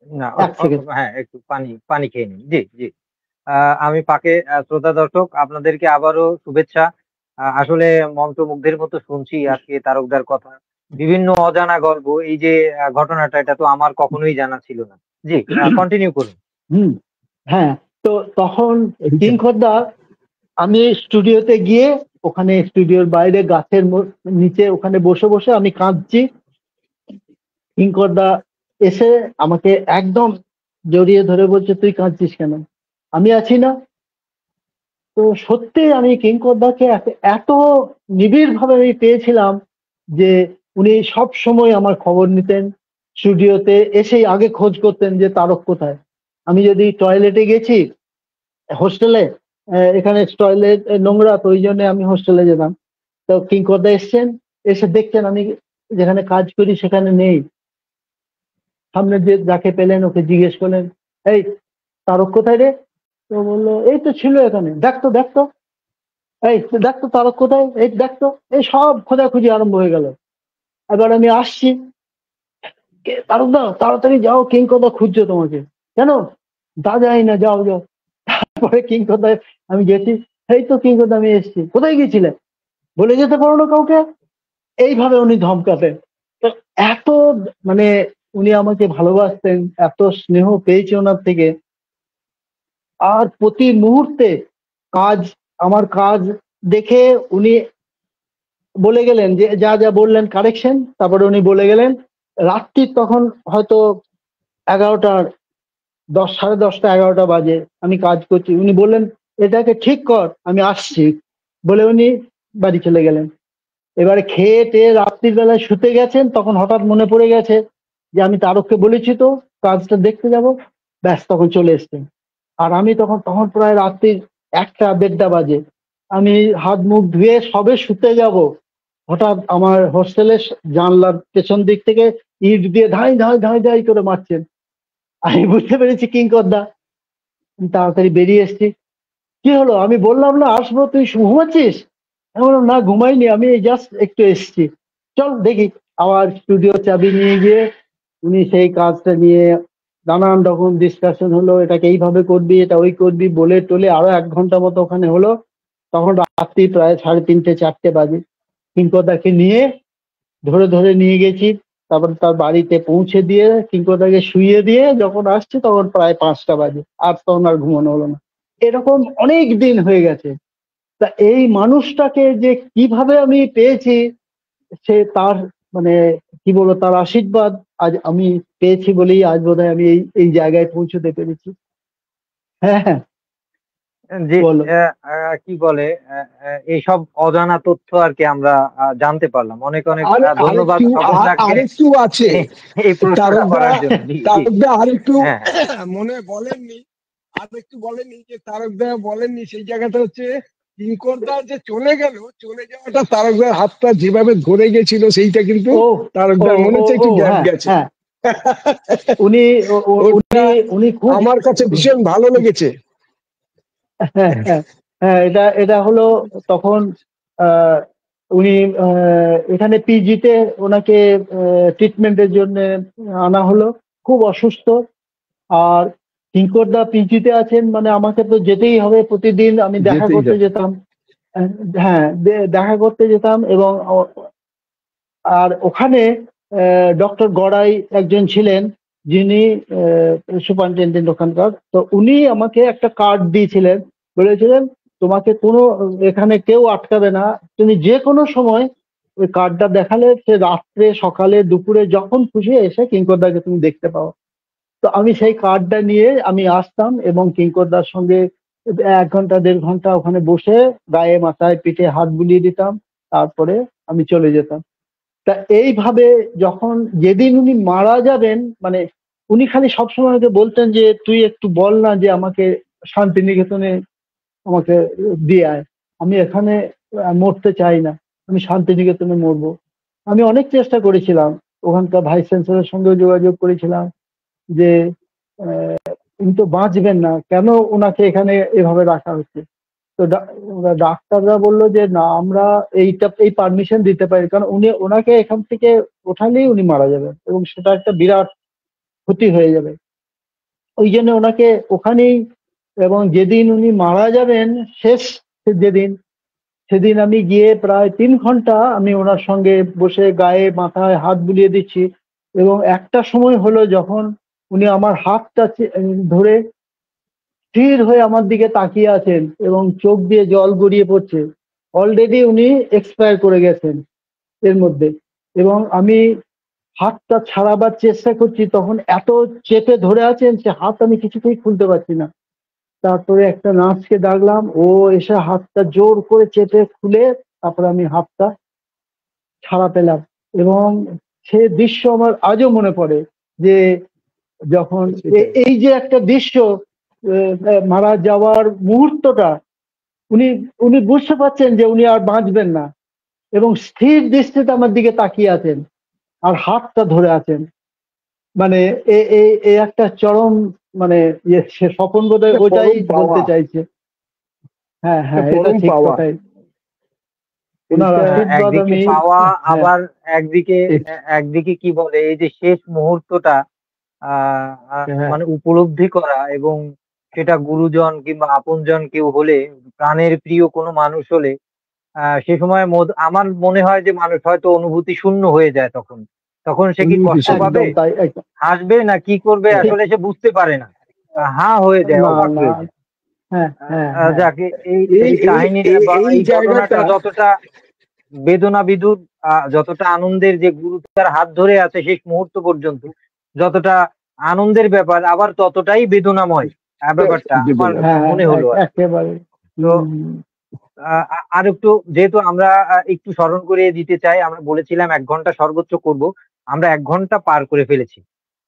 A: না,
B: এক সেকেন্ড।
A: হ্যাঁ একটু পানি পানি খেয়ে নিন। জি জি। আমি পাকে শ্রোতা দর্শক আপনাদেরকে আবারও শুভেচ্ছা। আসলে মন্ত্রমুগ্ধের মতো শুনছি আজকে তারকদার কথা, বিভিন্ন অজানা গল্প। এই যে ঘটনাটা, এটা তো আমার কখনোই জানা ছিল না। জি, কন্টিনিউ করুন।
B: হুম, হ্যাঁ। তো তখন কিঙ্করদা, আমি স্টুডিওতে গিয়ে ওখানে স্টুডিওর বাইরে গাছের নিচে ওখানে বসে বসে আমি কাঁদছি। কিঙ্করদা এসে আমাকে একদম জড়িয়ে ধরে বলছে, তুই কাঁদছিস কেন, আমি আছি না। তো সত্যি আমি কিঙ্করদাকে এত নিবিড় ভাবে আমি পেয়েছিলাম যে উনি সব সময় আমার খবর নিতেন। স্টুডিওতে এসেই আগে খোঁজ করতেন যে তারক কোথায়। আমি যদি টয়লেটে গেছি হোস্টেলে, এখানে টয়লেট নোংরা, তো ওই জন্য আমি হোস্টেলে যেতাম। তো কিঙ্করদা এসছেন, এসে দেখছেন আমি যেখানে কাজ করি সেখানে নেই। সামনে যে যাকে পেলেন ওকে জিজ্ঞেস করলেন, এই তারক কোথায় রে? তো বললো এই তো ছিল এখানে, দেখতো দেখতো, এই দেখতো তারক কোথায়, এই দেখতো। এই সব খোঁজাখুঁজি আরম্ভ হয়ে গেল। এবার আমি আসছি, তারক দা তাড়াতাড়ি যাও, কিংকদা খুঁজছো তোমাকে। কেন? যাই না, যাও যাও। পরে কিংকদায় আমি গেছি, এই তো কিংকদা আমি এসেছি। কোথায় গিয়েছিলে? বলে যেতে পারো না কাউকে? এইভাবে উনি ধমকাতেন। তো এত মানে উনি আমাকে ভালোবাসতেন, এত স্নেহ পেয়েছি ওনার থেকে। আর প্রতি মুহূর্তে কাজ, আমার কাজ দেখে উনি বলে গেলেন যে যা যা বললেন কারেকশন, তারপরে উনি বলে গেলেন রাত্রি তখন হয়তো 11টার 10, 10:30, 11টা বাজে, আমি কাজ করছি। উনি বললেন এটাকে ঠিক কর, আমি আসছি, বলে উনি বাড়ি চলে গেলেন। এবারে খেয়ে টেয়ে রাত্রির বেলায় শুতে গেছেন, তখন হঠাৎ মনে পড়ে গেছে যে আমি তারককে বলেছি তো কাজটা দেখতে যাব। ব্যাস তখন চলে এসছেন। আর আমি তখন তখন প্রায় রাত্রির 1টা 1:30টা বাজে। আমি হাত মুখ ধুয়ে সবে শুতে যাব, হঠাৎ আমার হোস্টেলের জানলার পেছন দিক থেকে ইট দিয়ে ধাই ধাই ধাই ধাই করে মারছেন। আমি বুঝতে পেরেছি কিংকর্দা। আমি তাড়াতাড়ি বেরিয়ে এসেছি। কি হলো? আমি বললাম না আসবো, তুই ঘুমাচ্ছিস? আমি বললাম না ঘুমাইনি, আমি জাস্ট একটু এসেছি, চল দেখি। আবার স্টুডিও চাবি নিয়ে গিয়ে উনি সেই কাজটা নিয়ে নানান রকম ডিসকাশন হলো, এটাকে এইভাবে করবি, এটা ওই করবি, বলে টলে আরো 1 ঘন্টা মতো ওখানে হলো। তখন রাত্রি প্রায় 3:30 4টে বাজে। কিংকদাকে নিয়ে ধরে ধরে নিয়ে গেছি। তারপর তার বাড়িতে পৌঁছে দিয়ে কিংকদাকে শুইয়ে দিয়ে যখন আসছি তখন প্রায় 5টা বাজে। আর তখন আর ঘুমানো হলো না। এরকম অনেক দিন হয়ে গেছে। তা এই মানুষটাকে যে কিভাবে আমি পেয়েছি, সে তার মানে কি বলবো, তার আশীর্বাদ আজ আমি পেয়েছি বলেই আজ বোধহয় আমি এই এই জায়গায় পৌঁছতে পেরেছি। হ্যাঁ হ্যাঁ,
A: যে
B: বলো।
A: কি বলে এইসব অজানা তথ্য আর কি আমরা জানতে পারলাম। অনেক অনেক
C: আর
A: ধন্যবাদ স্বপনদাকে
C: আরেকটু আছে,
A: এই এই প্রশ্নটা
C: তারকদা
A: করার জন্য। জি জি।
C: তারকদা আরেকটু
A: হ্যাঁ
C: মনে বলেননি, আর একটু বলেননি যে তারকদা বলেননি সেই জায়গাটা হচ্ছে কিঙ্করদা যে চলে গেল, চলে যাওয়াটা তারকদার হাতটা যেভাবে ধরে গেছিল সেইটা কিন্তু
B: ও ও
C: তারকদার মনে
B: ও
C: হচ্ছে
B: ও
C: একটু গ্যাপ
B: হ্যাঁ
C: গেছে।
B: হ্যাঁ, উনি
C: ওটা
B: উনি উনি খুব
C: আমার কাছে ভীষণ ভালো লেগেছে।
B: হ্যাঁ হ্যাঁ হ্যাঁ, এটা এটা হলো তখন আহ, উনি এখানে পিজিতে ওনাকে ট্রিটমেন্টের জন্য আনা হলো। খুব অসুস্থ। আর কিঙ্করদা পিজিতে আছেন মানে আমাকে তো যেতেই হবে, প্রতিদিন আমি দেখা
C: যেতেই
B: করতে
C: হবে।
B: যেতাম। হ্যাঁ, দেখা করতে যেতাম। এবং আর ওখানে ডক্টর গড়াই একজন ছিলেন, যিনি সুপারিনটেন্ডেন্ট ওখানকার। তো উনি আমাকে একটা কার্ড দিয়েছিলেন, বলেছিলেন তোমাকে কোনো এখানে কেউ আটকাবে না, তুমি যে কোনো সময় ওই কার্ডটা দেখালে সে রাত্রে সকালে দুপুরে যখন খুশি এসে কিঙ্করদাকে তুমি দেখতে পাও। তো আমি সেই কার্ডটা নিয়ে আমি আসতাম এবং কিঙ্করদার সঙ্গে 1 ঘন্টা 1.5 ঘন্টা ওখানে বসে গায়ে মাথায় পিঠে হাত বুলিয়ে দিতাম। তারপরে আমি চলে যেতাম। তা এইভাবে যখন যেদিন উনি মারা যাবেন মানে উনি খালি সবসময় আমাকে বলতেন যে তুই একটু বল না যে আমাকে শান্তিনিকেতনে আমাকে দিয়ে আয়, আমি এখানে মরতে চাই না, আমি শান্তিনিকেতনে মরবো। আমি অনেক চেষ্টা করেছিলাম, ওখানকার ভাইস চ্যান্সেলরের সঙ্গে যোগাযোগ করেছিলাম যে উনি তো বাঁচবেন না, কেন ওনাকে এখানে এভাবে রাখা হচ্ছে। তো ডাক্তাররা বললো যে না, আমরা এই পারমিশন দিতে পারি, কারণ উনি ওনাকে এখান থেকে ওঠালেই উনি মারা যাবেন এবং সেটা একটা বিরাট ক্ষতি হয়ে যাবে। ওই জন্য ওনাকে ওখানেই, এবং যেদিন উনি মারা যাবেন শেষ যেদিন, সেদিন আমি গিয়ে প্রায় 3 ঘন্টা আমি ওনার সঙ্গে বসে গায়ে মাথায় হাত বুলিয়ে দিচ্ছি। এবং একটা সময় হলো যখন উনি আমার হাতটা ধরে স্থির হয়ে আমার দিকে তাকিয়ে আছেন এবং চোখ দিয়ে জল গড়িয়ে পড়ছে। অলরেডি উনি এক্সপায়ার করে গেছেন এর মধ্যে। এবং আমি হাতটা ছাড়াবার চেষ্টা করছি, তখন এত চেপে ধরে আছেন সে হাত আমি কিছুতেই খুলতে পারছি না। তারপরে একটা নার্সকে ডাকলাম, ও এসে হাতটা জোর করে চেপে খুলে তারপরে আমি হাতটা ছাড়া পেলাম। এবং সে দৃশ্য আমার আজও মনে পড়ে যে যখন
C: সেটাই।
B: এই যে একটা দৃশ্য, মারা যাওয়ার মুহূর্তটা, উনি উনি বুঝতে পারছেন যে উনি আর বাঁচবেন না এবং স্থির দৃষ্টিতে আমার দিকে তাকিয়ে আছেন আর হাতটা ধরে আছেন। মানে এ একটা চরম মানে সে স্বপন বোধহয়
C: একটা
B: ওটাই
C: পরম পাওয়া,
B: বলতে চাইছে। হ্যাঁ
C: একটা
B: হ্যাঁ, এটা
C: পরম
B: ঠিক
C: পাওয়া।
B: কথাই। ওনার
C: এইটা
B: আশীর্বাদ
A: একদিকে
B: আমি
A: পাওয়া,
B: হ্যাঁ
A: আবার একদিকে
B: এ-
A: একদিকে কি বলে, এই যে শেষ মুহূর্তটা
B: হ্যাঁ
A: মানে উপলব্ধি করা, এবং সেটা গুরুজন কিংবা আপনজন কেউ হলে, প্রাণের প্রিয় কোনো মানুষ হলে, সে সময় আমার মনে হয় যে মানুষ হয়তো অনুভূতি শূন্য হয়ে যায় তখন। তখন সে কি
C: অনুভূতি
A: কষ্ট
C: শূন্য।
A: পাবে,
B: একদম তাই, একদম
A: হাসবে, না কি করবে,
B: ঠিক।
A: আসলে সে বুঝতে পারে না। হা হয়ে যায়,
B: না
A: অবাক
B: না,
A: হয়ে যায়।
B: হ্যাঁ হ্যাঁ হ্যাঁ,
A: যাকে এই
C: এই
A: এই
C: এই
A: কাহিনীটা
C: এই
A: বা
C: এই
A: এই ঘটনাটা
C: জায়গাটা,
A: যতটা বেদনা বিধুর, যতটা আনন্দের, যে গুরু তার হাত ধরে আছে শেষ মুহূর্ত পর্যন্ত, যতটা আনন্দের ব্যাপার, আবার ততটাই বেদনাময় ব্যাপারটা আমার
C: বেদনা।
B: হ্যাঁ
A: মনে হলো আর কি।
B: একেবারে।
A: তো
B: হুম,
A: আর একটু, যেহেতু আমরা একটু স্মরণ করিয়ে দিতে চাই, আমরা বলেছিলাম 1 ঘন্টা সর্বোচ্চ করব, আমরা 1 ঘন্টা পার করে ফেলেছি।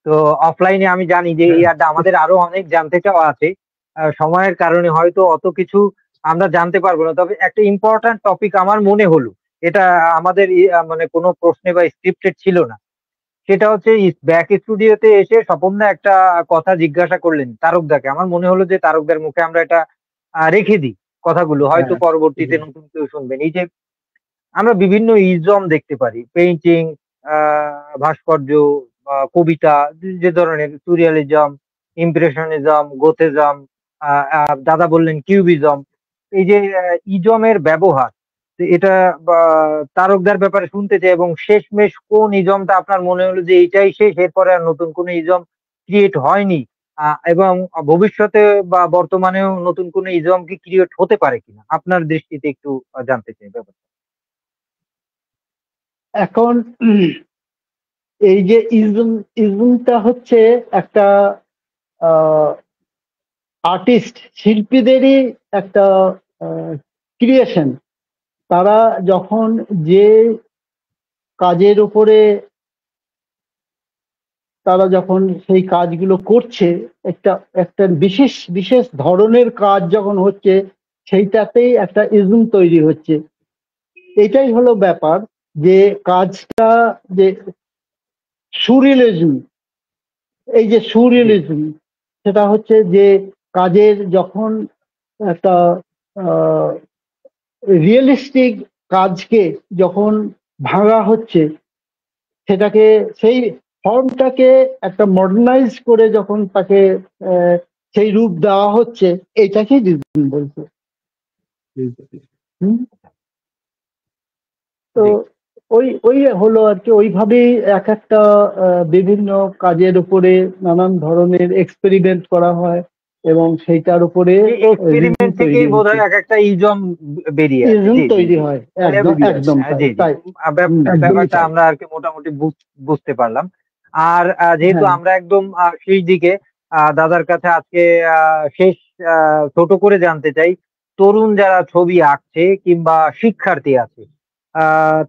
A: তো অফলাইনে আমি জানি যে এই
B: হ্যাঁ
A: আড্ডা আমাদের আরো অনেক জানতে চাওয়া আছে, সময়ের কারণে হয়তো অত কিছু আমরা জানতে পারবো না, তবে একটা ইম্পর্ট্যান্ট টপিক আমার মনে হলো, এটা আমাদের মানে কোনো প্রশ্নে বা স্ক্রিপ্টেড ছিল না। সেটা হচ্ছে ব্যাক স্টুডিওতে এসে স্বপনদা একটা কথা জিজ্ঞাসা করলেন তারকদাকে, আমার মনে হলো যে তারকদার মুখে আমরা এটা রেখে দিই কথাগুলো, হয়তো
B: হ্যাঁ
A: পরবর্তীতে নতুন কেউ শুনবেন। এই যে আমরা বিভিন্ন ইজম দেখতে পারি, পেইন্টিং, ভাস্কর্য, কবিতা, যে ধরনের সুরিয়ালিজম, ইমপ্রেশনিজম, গোথিজম, দাদা বললেন কিউবিজম, এই যে ইজমের ব্যবহার, তো এটা বা, তারকদার ব্যাপারে শুনতে চাই, এবং শেষমেশ কোন ইজমটা আপনার মনে হলো যে এইটাই শেষ, এরপরে আর নতুন কোন ইজম ক্রিয়েট হয়নি, এবং ভবিষ্যতে বা বর্তমানেও নতুন কোন ইজম কি ক্রিয়েট হতে পারে কিনা, আপনার দৃষ্টিতে একটু জানতে চাই ব্যাপারটা।
B: এখন এই যে ইজমটা হচ্ছে একটা আর্টিস্ট শিল্পীদেরই একটা ক্রিয়েশন। তারা যখন যে কাজের উপরে তারা যখন সেই কাজগুলো করছে, একটা একটা বিশেষ বিশেষ ধরনের কাজ যখন হচ্ছে, সেইটাতেই একটা ইজম তৈরি হচ্ছে। এটাই হলো ব্যাপার, যে কাজটা, যে সুরিয়ালিজম, এই যে
A: জি,
B: সুরিয়ালিজম, সেটা হচ্ছে যে কাজের যখন একটা রিয়েলিস্টিক কাজকে যখন ভাঙা হচ্ছে, সেটাকে সেই ফর্মটাকে একটা মডার্নাইজ করে যখন তাকে আহ, সেই রূপ দেওয়া হচ্ছে, এটাকেই ডিজাইন বলছে। হুম, তো
A: জি।
B: ওই ওই হলো আর কি, ওইভাবেই এক একটা বিভিন্ন কাজের উপরে নানান ধরনের এক্সপেরিমেন্ট করা হয়, এবং সেইটার উপরে
A: এই
B: রিজন
A: এক্সপেরিমেন্ট
B: তৈরি
A: থেকেই
B: হচ্ছে,
A: বোধহয় এক একটা ইজম বেরিয়ে আসে।
B: রিজন
A: জি, জি,
B: তৈরি
A: জি।
B: হয়।
A: তাহলে
B: একদম একদম তাই
A: জি, জি।
B: তাই। হুম,
C: একদমই
A: ব্যাপারটা
C: তাই।
A: আমরা আর কি মোটামুটি বুঝতে পারলাম। আর যেহেতু
B: হ্যাঁ,
A: আমরা একদম শেষ দিকে, দাদার কাছে আজকে শেষ ছোট করে জানতে চাই, তরুণ যারা ছবি আঁকছে কিংবা শিক্ষার্থী আছে,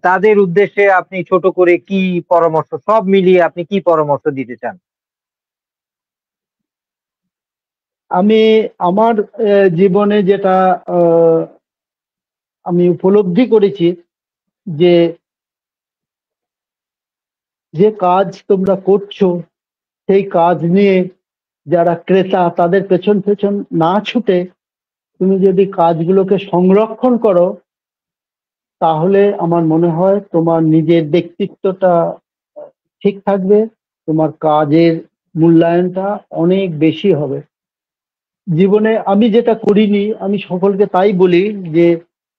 A: তাদের উদ্দেশ্যে আপনি ছোট করে কি পরামর্শ, সব মিলিয়ে আপনি কি পরামর্শ দিতে চান?
B: আমি আমার জীবনে যেটা আহ, আমি উপলব্ধি করেছি, যে যে কাজ তোমরা করছো, সেই কাজ নিয়ে যারা ক্রেতা, তাদের পেছন পেছন না ছুটে তুমি যদি কাজগুলোকে সংরক্ষণ করো, তাহলে আমার মনে হয় তোমার নিজের ব্যক্তিত্বটা ঠিক থাকবে, তোমার কাজের মূল্যায়নটা অনেক বেশি হবে। জীবনে আমি যেটা করিনি, আমি সকলকে তাই বলি, যে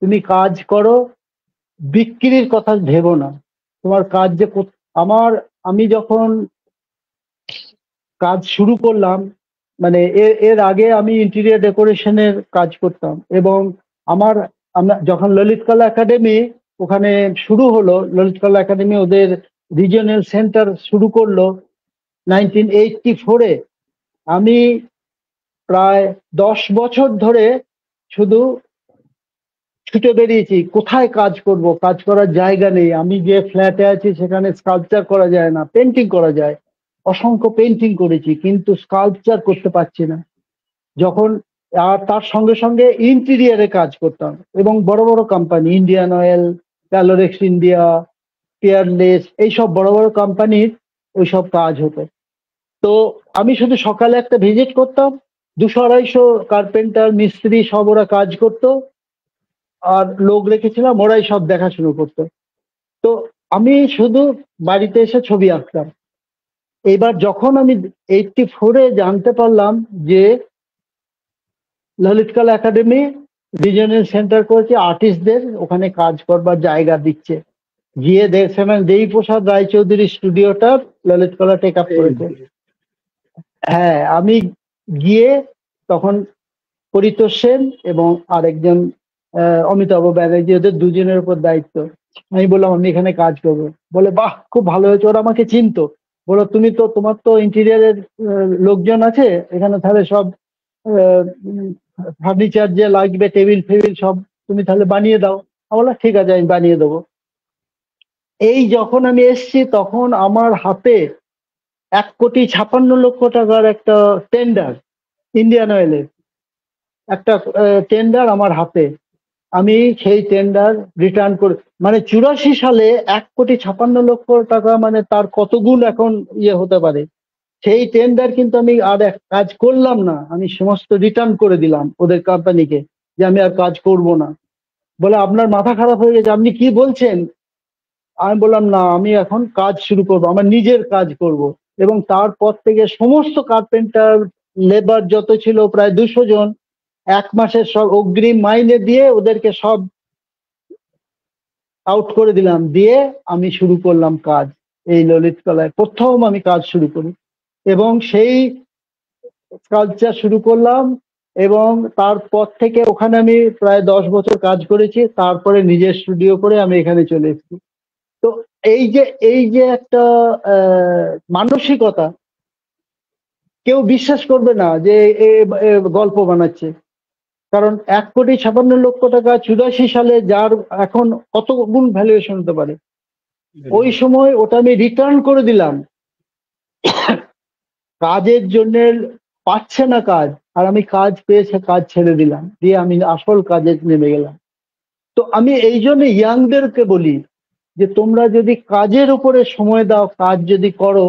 B: তুমি কাজ করো, বিক্রির কথা ভেবো না। তোমার কাজ যে আমার, আমি যখন কাজ শুরু করলাম, মানে এর এর আগে আমি ইন্টেরিয়র ডেকোরেশনের কাজ করতাম, এবং আমার, আমরা যখন ললিত কলা একাডেমি ওখানে শুরু হলো, ললিত কলা একাডেমি ওদের রিজিওনাল সেন্টার শুরু করলো 1984-এ। আমি প্রায় 10 বছর ধরে শুধু ছুটে বেরিয়েছি, কোথায় কাজ করব, কাজ করার জায়গা নেই। আমি যে ফ্ল্যাটে আছি সেখানে স্কাল্পচার করা যায় না, পেন্টিং করা যায়, অসংখ্য পেন্টিং করেছি, কিন্তু স্কাল্পচার করতে পারছি না। যখন, আর তার সঙ্গে সঙ্গে ইন্টেরিয়ারে কাজ করতাম, এবং বড় বড় company, Indian oil, Calorex India, Peerless, এইসব বড় বড় কোম্পানির ওইসব কাজ হতো। তো আমি শুধু সকালে একটা ভিজিট করতাম, 200-250 কার্পেন্টার মিস্ত্রি সব ওরা কাজ করতো, আর লোক রেখেছিলাম, ওরাই সব দেখাশুনো করতো। তো আমি শুধু বাড়িতে এসে ছবি আঁকতাম। এবার যখন আমি 84-এ জানতে পারলাম যে ললিতকলা একাডেমি রিজিওনাল সেন্টার করেছে, আর্টিস্টদের ওখানে কাজ করবার জায়গা দিচ্ছে, গিয়ে দেখছিলাম দেবীপ্রসাদ রায়চৌধুরী স্টুডিওটা ললিতকলা টেক আপ করেছে। হ্যাঁ, আমি গিয়ে তখন পরিতোষ সেন এবং আরেকজন অমিতাভ ব্যানার্জি, ওদের দুজনের উপর দায়িত্ব। আমি বললাম আমি এখানে কাজ করবো। বলে বাহ, খুব ভালো হয়েছে। ওরা আমাকে চিনতো, বলো তুমি তো, তোমার তো ইন্টেরিয়ারের লোকজন আছে এখানে, তাহলে সব ফার্নিচার যে লাগবে, টেবিল ফেবিল সব তুমি তাহলে বানিয়ে দাও। আমি বললাম ঠিক আছে, আমি বানিয়ে দেবো। এই যখন আমি এসছি তখন আমার হাতে 1,56,00,000 টাকার একটা টেন্ডার, ইন্ডিয়ান অয়েলের একটা টেন্ডার আমার হাতে। আমি সেই টেন্ডার রিটার্ন করে, মানে 84 সালে 1,56,00,000 টাকা, মানে তার কত গুণ এখন ইয়ে হতে পারে। সেই টেন্ডার কিন্তু আমি আর এক কাজ করলাম না, আমি সমস্ত রিটার্ন করে দিলাম ওদের কোম্পানিকে, যে আমি আর কাজ করব না। বলে আপনার মাথা খারাপ হয়ে গেছে, আপনি কি বলছেন? আমি বললাম না, আমি এখন কাজ শুরু করব, আমার নিজের কাজ করব। এবং তারপর থেকে সমস্ত কার্পেন্টার লেবার যত ছিল প্রায় 200 জন, 1 মাসের সব অগ্রিম মাইনে দিয়ে ওদেরকে সব আউট করে দিলাম, দিয়ে আমি শুরু করলাম কাজ। এই ললিতকলায় প্রথম আমি কাজ শুরু করি এবং সেই কাজটা শুরু করলাম, এবং তারপর থেকে ওখানে আমি প্রায় 10 বছর কাজ করেছি। তারপরে নিজের স্টুডিও করে আমি এখানে চলে এসেছি। তো এই যে একটা মানসিকতা, কেউ বিশ্বাস করবে না যে এ এ গল্প বানাচ্ছে। কারণ 1,56,00,000 টাকা 84 সালে যার এখন কত গুণ ভ্যালুয়েশন হতে পারে, ওই সময় ওটা আমি রিটার্ন করে দিলাম। কাজের জন্য পাচ্ছে না কাজ, আর আমি কাজ পেয়েছে কাজ ছেড়ে দিলাম, দিয়ে আমি আসল কাজে নেমে গেলাম। তো আমি এই জন্য ইয়াংদেরকে বলি যে তোমরা যদি কাজের উপরে সময় দাও, কাজ যদি করো,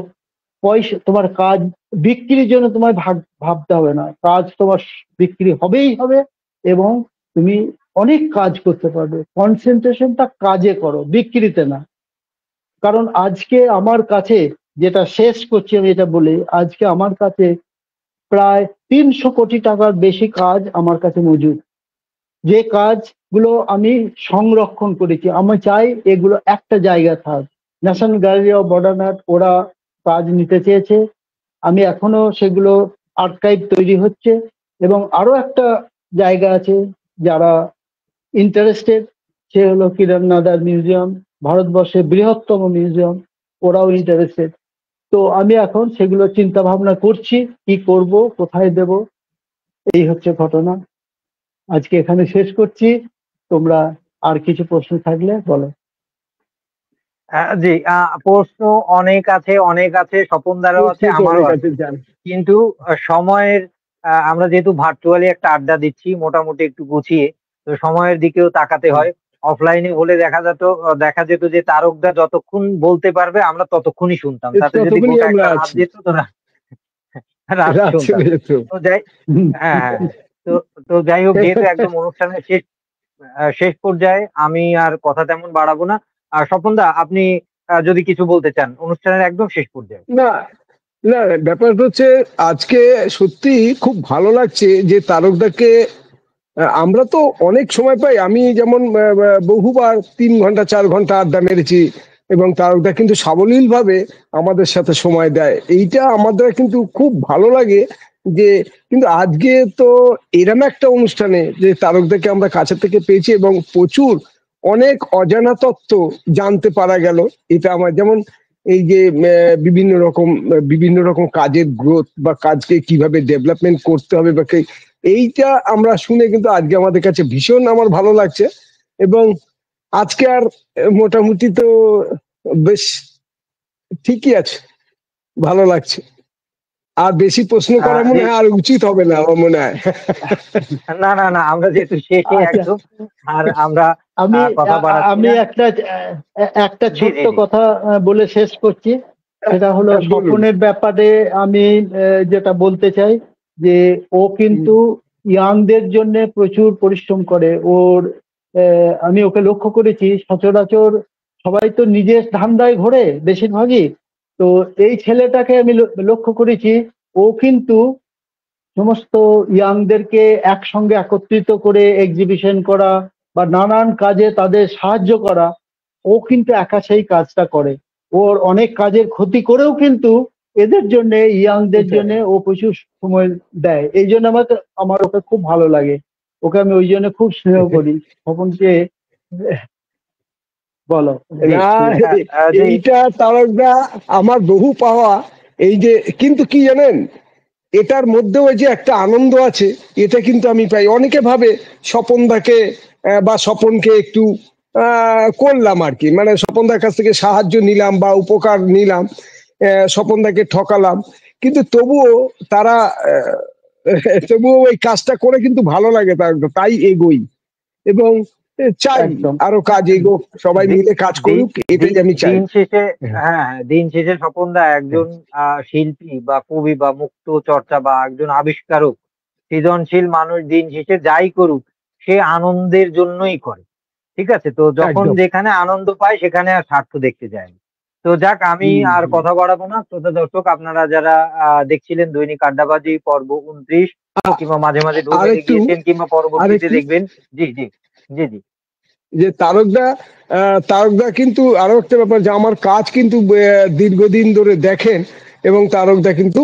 B: পয়সা তোমার কাজ বিক্রির জন্য তোমায় ভাবতে হবে না, কাজ তোমার বিক্রি হবেই হবে, এবং তুমি অনেক কাজ করতে পারবে। কনসেন্ট্রেশনটা কাজে করো, বিক্রিতে না। কারণ আজকে আমার কাছে, যেটা শেষ করছি আমি এটা বলে, আজকে আমার কাছে প্রায় 300 কোটি টাকার বেশি কাজ আমার কাছে মজুদ, যে কাজগুলো আমি সংরক্ষণ করেছি। আমি চাই এগুলো একটা জায়গা থাক। National gallery of modern art ওরা কাজ নিতে চেয়েছে, আমি এখনো সেগুলো আর্কাইভ তৈরি হচ্ছে, এবং আরো একটা জায়গা আছে যারা ইন্টারেস্টেড, সে হলো কিরণ নাদার মিউজিয়াম, ভারতবর্ষের বৃহত্তম মিউজিয়াম, ওরাও ইন্টারেস্টেড। তো আমি এখন সেগুলো চিন্তা ভাবনা করছি, কি করব, কোথায় দেব। এই হচ্ছে ঘটনা। আজকে এখানে শেষ করছি, তোমরা আর কিছু প্রশ্ন থাকলে বলো।
A: জি, প্রশ্ন অনেক আছে, স্বপনদারও আছে, আমারও আছে, কিন্তু সময়ের আমরা যেহেতু ভার্চুয়ালি একটা আড্ডা দিচ্ছি মোটামুটি একটু গুছিয়ে, তো সময়ের দিকেও তাকাতে হয়। অফলাইনে হলে দেখা যেত যে তারকদা যতক্ষণ বলতে পারবে আমরা ততক্ষণই শুনতাম, তাতে যদি গোটা একটা রাত যেত তো রাত শুনতাম। তো হ্যাঁ, তো যাই হোক, যেহেতু একদম অনুষ্ঠানের শেষ পর্যায়ে, আমি আর কথা তেমন বাড়াবো না। আর স্বপনদা, আপনি যদি কিছু বলতে চান অনুষ্ঠানের একদম শেষ পর্যায়ে।
C: না না, ব্যাপারটা হচ্ছে আজকে সত্যি খুব ভালো লাগছে যে তারকদাকে আমরা তো অনেক সময় পাই। আমি যেমন বহুবার 3 ঘন্টা 4 ঘন্টা আড্ডা মেরেছি, এবং তারকদা কিন্তু সাবলীল ভাবে আমাদের সাথে সময় দেয়, এইটা আমাদের কিন্তু খুব ভালো লাগে। যে কিন্তু আজকে তো এরম একটা অনুষ্ঠানে যে তারকদাকে আমরা কাছে থেকে পেয়েছি, এবং প্রচুর অনেক অজানা তথ্য জানতে পারা গেল। এটা আমার যেমন এই যে বিভিন্ন রকম কাজের গ্রোথ বা কাজকে কিভাবে ডেভেলপমেন্ট করতে হবে, বা এইটা আমরা শুনে কিন্তু আজকে আমাদের কাছে ভীষণ আমার ভালো লাগছে। এবং আজকে আর মোটামুটি তো বেশ ঠিকই আছে, ভালো লাগছে। আর বেশি প্রশ্ন করা মনে হয় আর উচিত হবে না, আমার মনে হয়।
A: না না না, আমরা যেহেতু শেষে একদম, আর আমরা
B: আমি একটা ছোট্ট কথা বলে শেষ করছি। সেটা হলো
C: বলুন।
B: স্বপনের ব্যাপারে আমি যেটা বলতে চাই যে ও কিন্তু ইয়াংদের জন্য প্রচুর পরিশ্রম করে। ওর আমি ওকে লক্ষ্য করেছি, সচরাচর সবাই তো নিজের ধান্দায় ঘোরে বেশিরভাগই। তো এই ছেলেটাকে আমি লক্ষ্য করেছি, ও কিন্তু সমস্ত ইয়াংদেরকে একসঙ্গে একত্রিত করে এক্সিবিশন করা বা নানান কাজে তাদের সাহায্য করা, ও কিন্তু একা সেই কাজটা করে। ওর অনেক কাজের ক্ষতি করেও কিন্তু এদের জন্য, ইয়াংদের জন্য ও প্রচুর সময় দেয়। এই জন্য আমার ওকে খুব ভালো লাগে। ওকে আমি ওই জন্য খুব স্নেহ করি। স্বপনকে বলো।
A: জি
C: না,
A: জি
C: এইটা তারকদা আমার বহু পাওয়া। এই যে কিন্তু কি জানেন, এটার মধ্যেও যে একটা আনন্দ আছে, এটা কিন্তু আমি পাই। অনেকে ভাবে স্বপনদাকে বা স্বপনকে একটু করলাম আর কি, মানে স্বপনদার কাছ থেকে সাহায্য নিলাম বা উপকার নিলাম, স্বপনদাকে ঠকালাম, কিন্তু তবুও তারা তবুও ওই কাজটা করে কিন্তু ভালো লাগে, তাই এগোই এবং চাই
B: একদম
C: আরো কাজ এগোক, সবাই মিলে কাজ করুক, এটাই আমি চাই।
A: দিন শেষে,
C: হ্যাঁ,
A: হ্যাঁ, দিন শেষে স্বপনদা একজন শিল্পী বা কবি বা মুক্ত চর্চা বা একজন আবিষ্কারক, সৃজনশীল মানুষ দিন শেষে যাই করুক সে আনন্দের জন্যই করে। ঠিক আছে, তো যখন
C: একদম।
A: যেখানে আনন্দ পায় সেখানে আর স্বার্থ দেখতে যায় না। তো যাক, আমি
B: হুম
A: আর
B: হুম।
A: কথা বাড়াবো না। শ্রোতা দর্শক, আপনারা যারা দেখছিলেন দৈনিক আড্ডাবাজি পর্ব 29, কিংবা মাঝে মাঝে ঢুক
C: আর
A: মেরে
C: একটু
A: গিয়েছেন কিংবা
C: আর
A: পরবর্তীতে
C: একটু
A: দেখবেন। জি জি জি জি
C: যে তারকদা কিন্তু আরো একটা ব্যাপার, যে আমার কাজ কিন্তু দীর্ঘদিন ধরে দেখেন, এবং তারকদা কিন্তু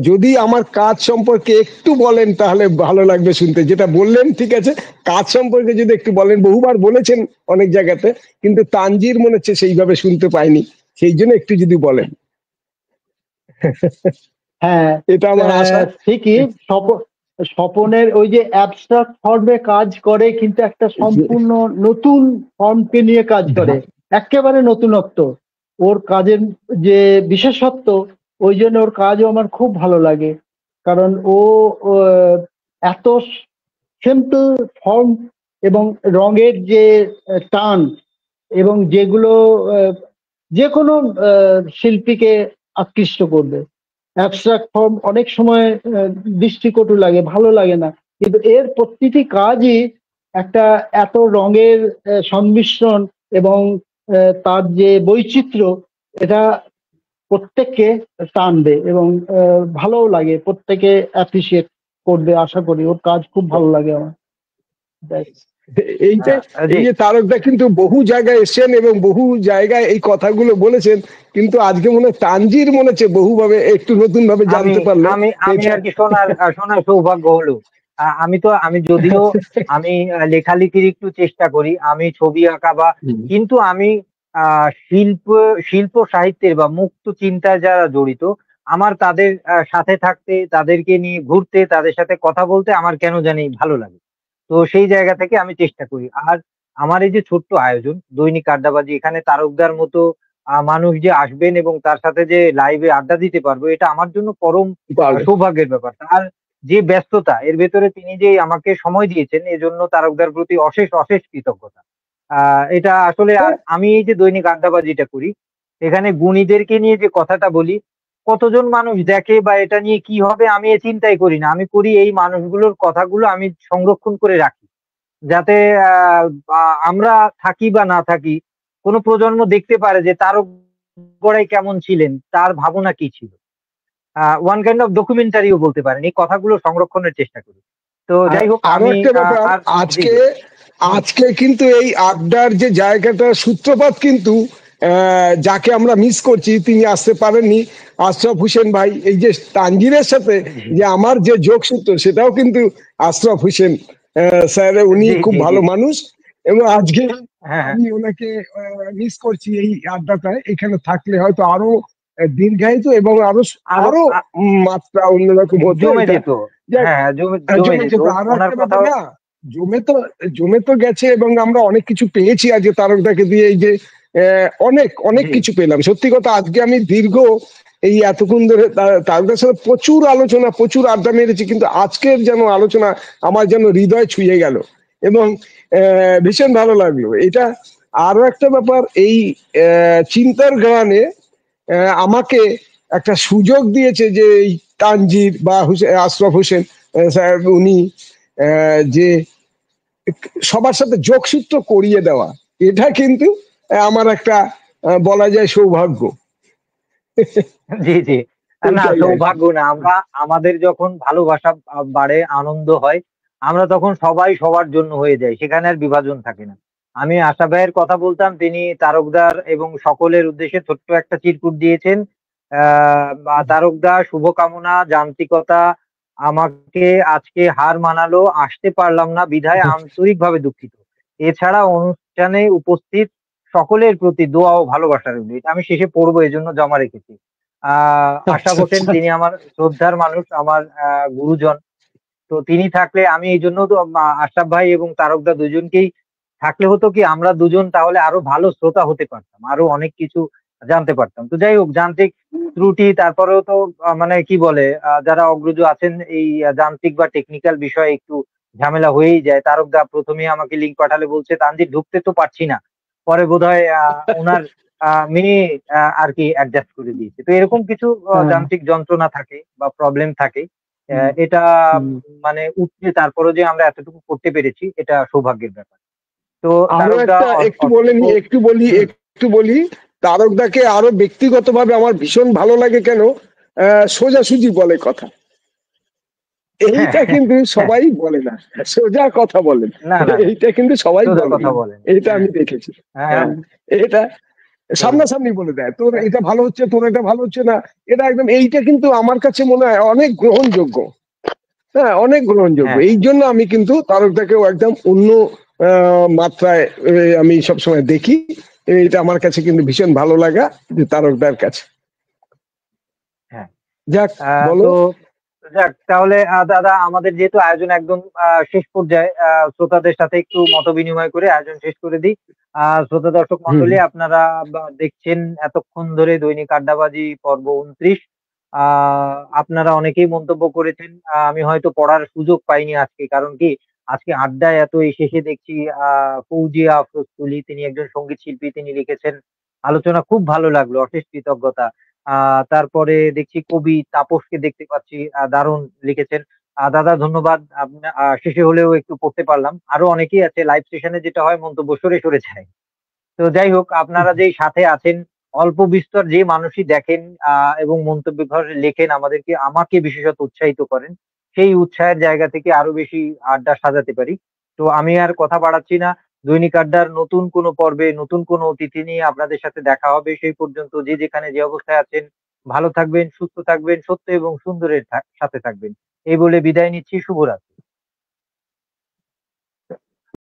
C: যদি আমার কাজ সম্পর্কে একটু বলেন তাহলে ভালো লাগবে শুনতে। যেটা বললেন ঠিক আছে, কাজ সম্পর্কে যদি একটু বলেন, বহুবার বলেছেন অনেক জায়গাতে, কিন্তু তানজির মনে হচ্ছে সেইভাবে শুনতে পাইনি, সেই জন্য একটু যদি বলেন।
B: হ্যাঁ,
C: এটা আমার আশা।
B: ঠিকই। স্বপনের ওই যে অ্যাবস্ট্রাক্ট ফর্মে কাজ করে, কিন্তু একটা সম্পূর্ণ নতুন ফর্মকে নিয়ে কাজ করে, একেবারে নতুনত্ব ওর কাজের যে বিশেষত্ব। ওই জন্য ওর কাজও আমার খুব ভালো লাগে, কারণ ও আহ, এত সিম্পল ফর্ম এবং রঙের যে টান, এবং যেগুলো আহ, যে কোনো শিল্পীকে আকৃষ্ট করবে। অ্যাবস্ট্রাক্ট ফর্ম অনেক সময় দৃষ্টিকটু লাগে, ভালো লাগে না, কিন্তু এর প্রতিটি কাজই একটা এত রঙের সংমিশ্রণ এবং তার যে বৈচিত্র্য, এটা প্রত্যেককে টানবে এবং ভালোও লাগে, প্রত্যেকে অ্যাপ্রিসিয়েট করবে। আশা করি ওর কাজ খুব ভালো লাগে আমার। ব্যাস।
C: এই যে
A: জি।
C: এই যে তারকদা কিন্তু বহু জায়গায় এসেছেন এবং বহু জায়গায় এই কথাগুলো বলেছেন, কিন্তু আজকে মনে হয় তানজির মনে হচ্ছে বহুভাবে একটু নতুন ভাবে
A: আমি
C: জানতে পারলো
A: আমি আমি
C: এটা।
A: আর কি শোনার শোনার সৌভাগ্য হলো। আমি যদিও আমি লেখালেখির একটু চেষ্টা করি, আমি ছবি আঁকা বা, কিন্তু আমি শিল্প শিল্প সাহিত্যের বা মুক্ত চিন্তায় যারা জড়িত, আমার তাদের সাথে থাকতে, তাদেরকে নিয়ে ঘুরতে, তাদের সাথে কথা বলতে আমার কেন জানি ভালো লাগে। তো সেই জায়গা থেকে আমি চেষ্টা করি। আর আমার এই যে ছোট্ট আয়োজন দৈনিক আড্ডাবাজি, এখানে তারকদার মতো মানুষ যে আসবেন এবং তার সাথে যে লাইভে আড্ডা দিতে পারবো, এটা আমার জন্য পরম
C: পারবে।
A: সৌভাগ্যের ব্যাপার। তার যে ব্যস্ততা এর ভেতরে তিনি যে আমাকে সময় দিয়েছেন, এজন্য তারকদার প্রতি অশেষ অশেষ কৃতজ্ঞতা। এটা আসলে, আর আমি এই যে দৈনিক আড্ডাবাজিটা করি, এখানে গুণীদেরকে নিয়ে যে কথাটা বলি, কতজন মানুষ দেখে বা এটা নিয়ে কি হবে আমি এ চিন্তাই করি না। আমি করি এই মানুষগুলোর কথাগুলো আমি সংরক্ষণ করে রাখি, যাতে আমরা থাকি বা না থাকি, কোন প্রজন্ম দেখতে পারে যে তারক গড়াই কেমন ছিলেন, তার ভাবনা কি ছিল। ওয়ান কাইন্ড অফ ডকুমেন্টারিও বলতে পারেন। এই কথাগুলো সংরক্ষণের চেষ্টা করি। তো
C: আর
A: যাই হোক,
C: আরো
A: আমি
C: একটা ব্যাপার,
A: আর জি
C: আজকে
A: জি হুম,
C: আজকে কিন্তু এই আড্ডার যে জায়গাটার সূত্রপাত কিন্তু যাকে আমরা মিস করছি, তিনি আসতে পারেননি, আশরাফ হোসেন ভাই। এই যে তানজিরের সাথে
A: জি
C: যে আমার যে যোগসূত্র, সেটাও কিন্তু আশরাফ হোসেন স্যার, উনি
A: জি
C: খুব
A: জি জি
C: ভালো মানুষ, এবং আজকে
A: হ্যাঁ হ্যাঁ,
C: আমি ওনাকে মিস করছি এই আড্ডাটায়। এখানে থাকলে হয়তো আরো দীর্ঘায়িত এবং আরো
A: আরো
C: আরো মাত্রা অন্যরকম হতো
A: জমে
C: এটা।
A: যেত।
C: যাক,
A: হ্যাঁ হ্যাঁ, জমে জমে
C: জমে
A: যেত।
C: যেত। আরো
A: ওনার
C: একটা ব্যাপার
A: কথাও
C: না, জমে তো জমে তো গেছে, এবং আমরা অনেক কিছু পেয়েছি আজকে তারকদাকে দিয়ে। এই যে অনেক অনেক
A: জি
C: কিছু পেলাম, সত্যি কথা। আজকে আমি দীর্ঘ এই এতক্ষণ ধরে তারকদার সাথে প্রচুর আলোচনা, প্রচুর আড্ডা মেরেছি, কিন্তু আজকের যেন আলোচনা আমার যেন হৃদয় ছুঁয়ে গেল, এবং ভীষণ ভালো লাগলো এটা। আরো একটা ব্যাপার, এই চিন্তার গানে আমাকে একটা সুযোগ দিয়েছে যে এই তানজির বা আশরাফ হোসেন স্যার উনি যে সবার সাথে যোগসূত্র করিয়ে দেওয়া, এটা কিন্তু আমার একটা বলা যায় সৌভাগ্য।
A: জি, জি। না,
C: এটাই আর কি।
A: সৌভাগ্য না। আমরা আমাদের যখন ভালোবাসা বাড়ে, আনন্দ হয়, আমরা তখন সবাই সবার জন্য হয়ে যাই। সেখানে আর বিভাজন থাকে না। আমি আশা ভাইয়ের কথা বলতাম, তিনি তারকদার এবং সকলের উদ্দেশ্যে ছোট্ট একটা চিরকুট দিয়েছেন। তারকদা, শুভকামনা, যান্ত্রিকতা আমাকে আজকে হার মানালো, আসতে পারলাম না বিধায় আন্তরিকভাবে দুঃখিত। এছাড়া অনুষ্ঠানে উপস্থিত সকলের প্রতি দোয়া ও ভালোবাসা রইল। এটা আমি শেষে পড়বো, এজন্য জমা রেখেছি। আশরাফ
C: আচ্ছা
A: হোসেন,
C: আচ্ছা।
A: তিনি আমার শ্রদ্ধার মানুষ, আমার গুরুজন। তো তিনি থাকলে আমি এই জন্য তো আশরাফ ভাই এবং তারকদা দুজনকেই থাকলে হতো কি, আমরা দুজন তাহলে আরো ভালো শ্রোতা হতে পারতাম, আরো অনেক কিছু জানতে পারতাম। তো যাই হোক, যান্ত্রিক ত্রুটি, তারপরেও তো মানে কি বলে, যারা অগ্রজ আছেন এই যান্ত্রিক বা টেকনিক্যাল বিষয়ে একটু ঝামেলা হয়েই যায়। তারকদা প্রথমেই আমাকে লিঙ্ক পাঠালে বলছে, তানজিৎ ঢুকতে তো পারছি না। পরে বোধহয় ওনার মেয়ে আর কি অ্যাডজাস্ট করে দিয়েছে। তো এরকম কিছু
B: হ্যাঁ,
A: যান্ত্রিক যন্ত্রণা থাকে বা প্রবলেম থাকে।
B: হুম,
A: এটা
B: হুম।
A: মানে উঠলে তারপরেও যে আমরা এতটুকু করতে পেরেছি, এটা সৌভাগ্যের ব্যাপার। তো
C: আরো
A: তারকদা
C: একটা একটু বলে নি,
A: অসংখ্য। হুম।
C: একটু বলি তারকদাকে আরো ব্যক্তিগতভাবে আমার ভীষণ ভালো লাগে। কেন? সোজাসুজি বলে কথা,
A: হ্যাঁ,
C: এইটা
A: হ্যাঁ,
C: কিন্তু
A: হ্যাঁ।
C: সবাই বলে না, সোজা কথা বলেন।
A: না, না, না।
C: এইটা কিন্তু সবাই
A: সোজা
C: বলে
A: কথা
C: না,
A: বলেন।
C: এটা
A: হ্যাঁ,
C: আমি দেখেছি।
A: হ্যাঁ।
C: হ্যাঁ, এটা
A: তো
C: সামনাসামনি বলে দেয়, তোর
A: আ
C: এটা ভালো হচ্ছে, তোর এটা ভালো হচ্ছে না, এটা একদম, এইটা কিন্তু আমার কাছে মনে হয় অনেক গ্রহণযোগ্য। হ্যাঁ, অনেক গ্রহণযোগ্য।
A: হ্যাঁ,
C: এই
A: হ্যাঁ।
C: জন্য আমি কিন্তু তারকদাকেও একদম অন্য মাত্রায় আমি সবসময় দেখি। এটা আমার কাছে কিন্তু ভীষণ ভালো লাগা যে তারকদার কাছে।
A: হ্যাঁ।
C: যাক, বলো।
A: তো যাক, তাহলে দাদা, আমাদের যেহেতু আয়োজন একদম শেষ পর্যায়ে, শ্রোতাদের সাথে একটু মতবিনিময় করে আয়োজন শেষ করে দিই। শ্রোতা দর্শক
C: হুম
A: মণ্ডলী, আপনারা দেখছেন এতক্ষণ ধরে দৈনিক আড্ডাবাজি পর্ব ২৯। আপনারা অনেকেই মন্তব্য করেছেন। আমি হয়তো পড়ার সুযোগ পাইনি আজকে। কারণ কি, আজকে আড্ডায় এত এই শেষে দেখছি ফৌজিয়া আফরোজ তুলি, তিনি একজন সঙ্গীত শিল্পী, তিনি লিখেছেন, আলোচনা খুব ভালো লাগলো, অশেষ কৃতজ্ঞতা। তারপরে দেখছি কবি তাপসকে দেখতে পাচ্ছি, দারুণ লিখেছেন। দাদা, ধন্যবাদ। শেষে হলেও একটু পড়তে পারলাম। আরো অনেকেই আছে, লাইভ সেশনে যেটা হয় মন্তব্য সরে সরে যায়। তো যাই হোক, আপনারা যেই সাথে আছেন, অল্প বিস্তর যে মানুষই দেখেন এবং মন্তব্য ঘরে লেখেন, আমাকে বিশেষত উৎসাহিত করেন। সেই উৎসাহের জায়গা থেকে আরো বেশি আড্ডা সাজাতে পারি। তো আমি আর কথা বাড়াচ্ছি না। দৈনিক আড্ডার নতুন কোনো পর্বে নতুন কোনো অতিথি নিয়ে আপনাদের সাথে দেখা হবে। সেই পর্যন্ত যে যেখানে যে অবস্থায় আছেন, ভালো থাকবেন, সুস্থ থাকবেন, সত্য এবং সুন্দরের সাথে থাকবেন। এই বলে বিদায় নিচ্ছি। শুভরাত্রি।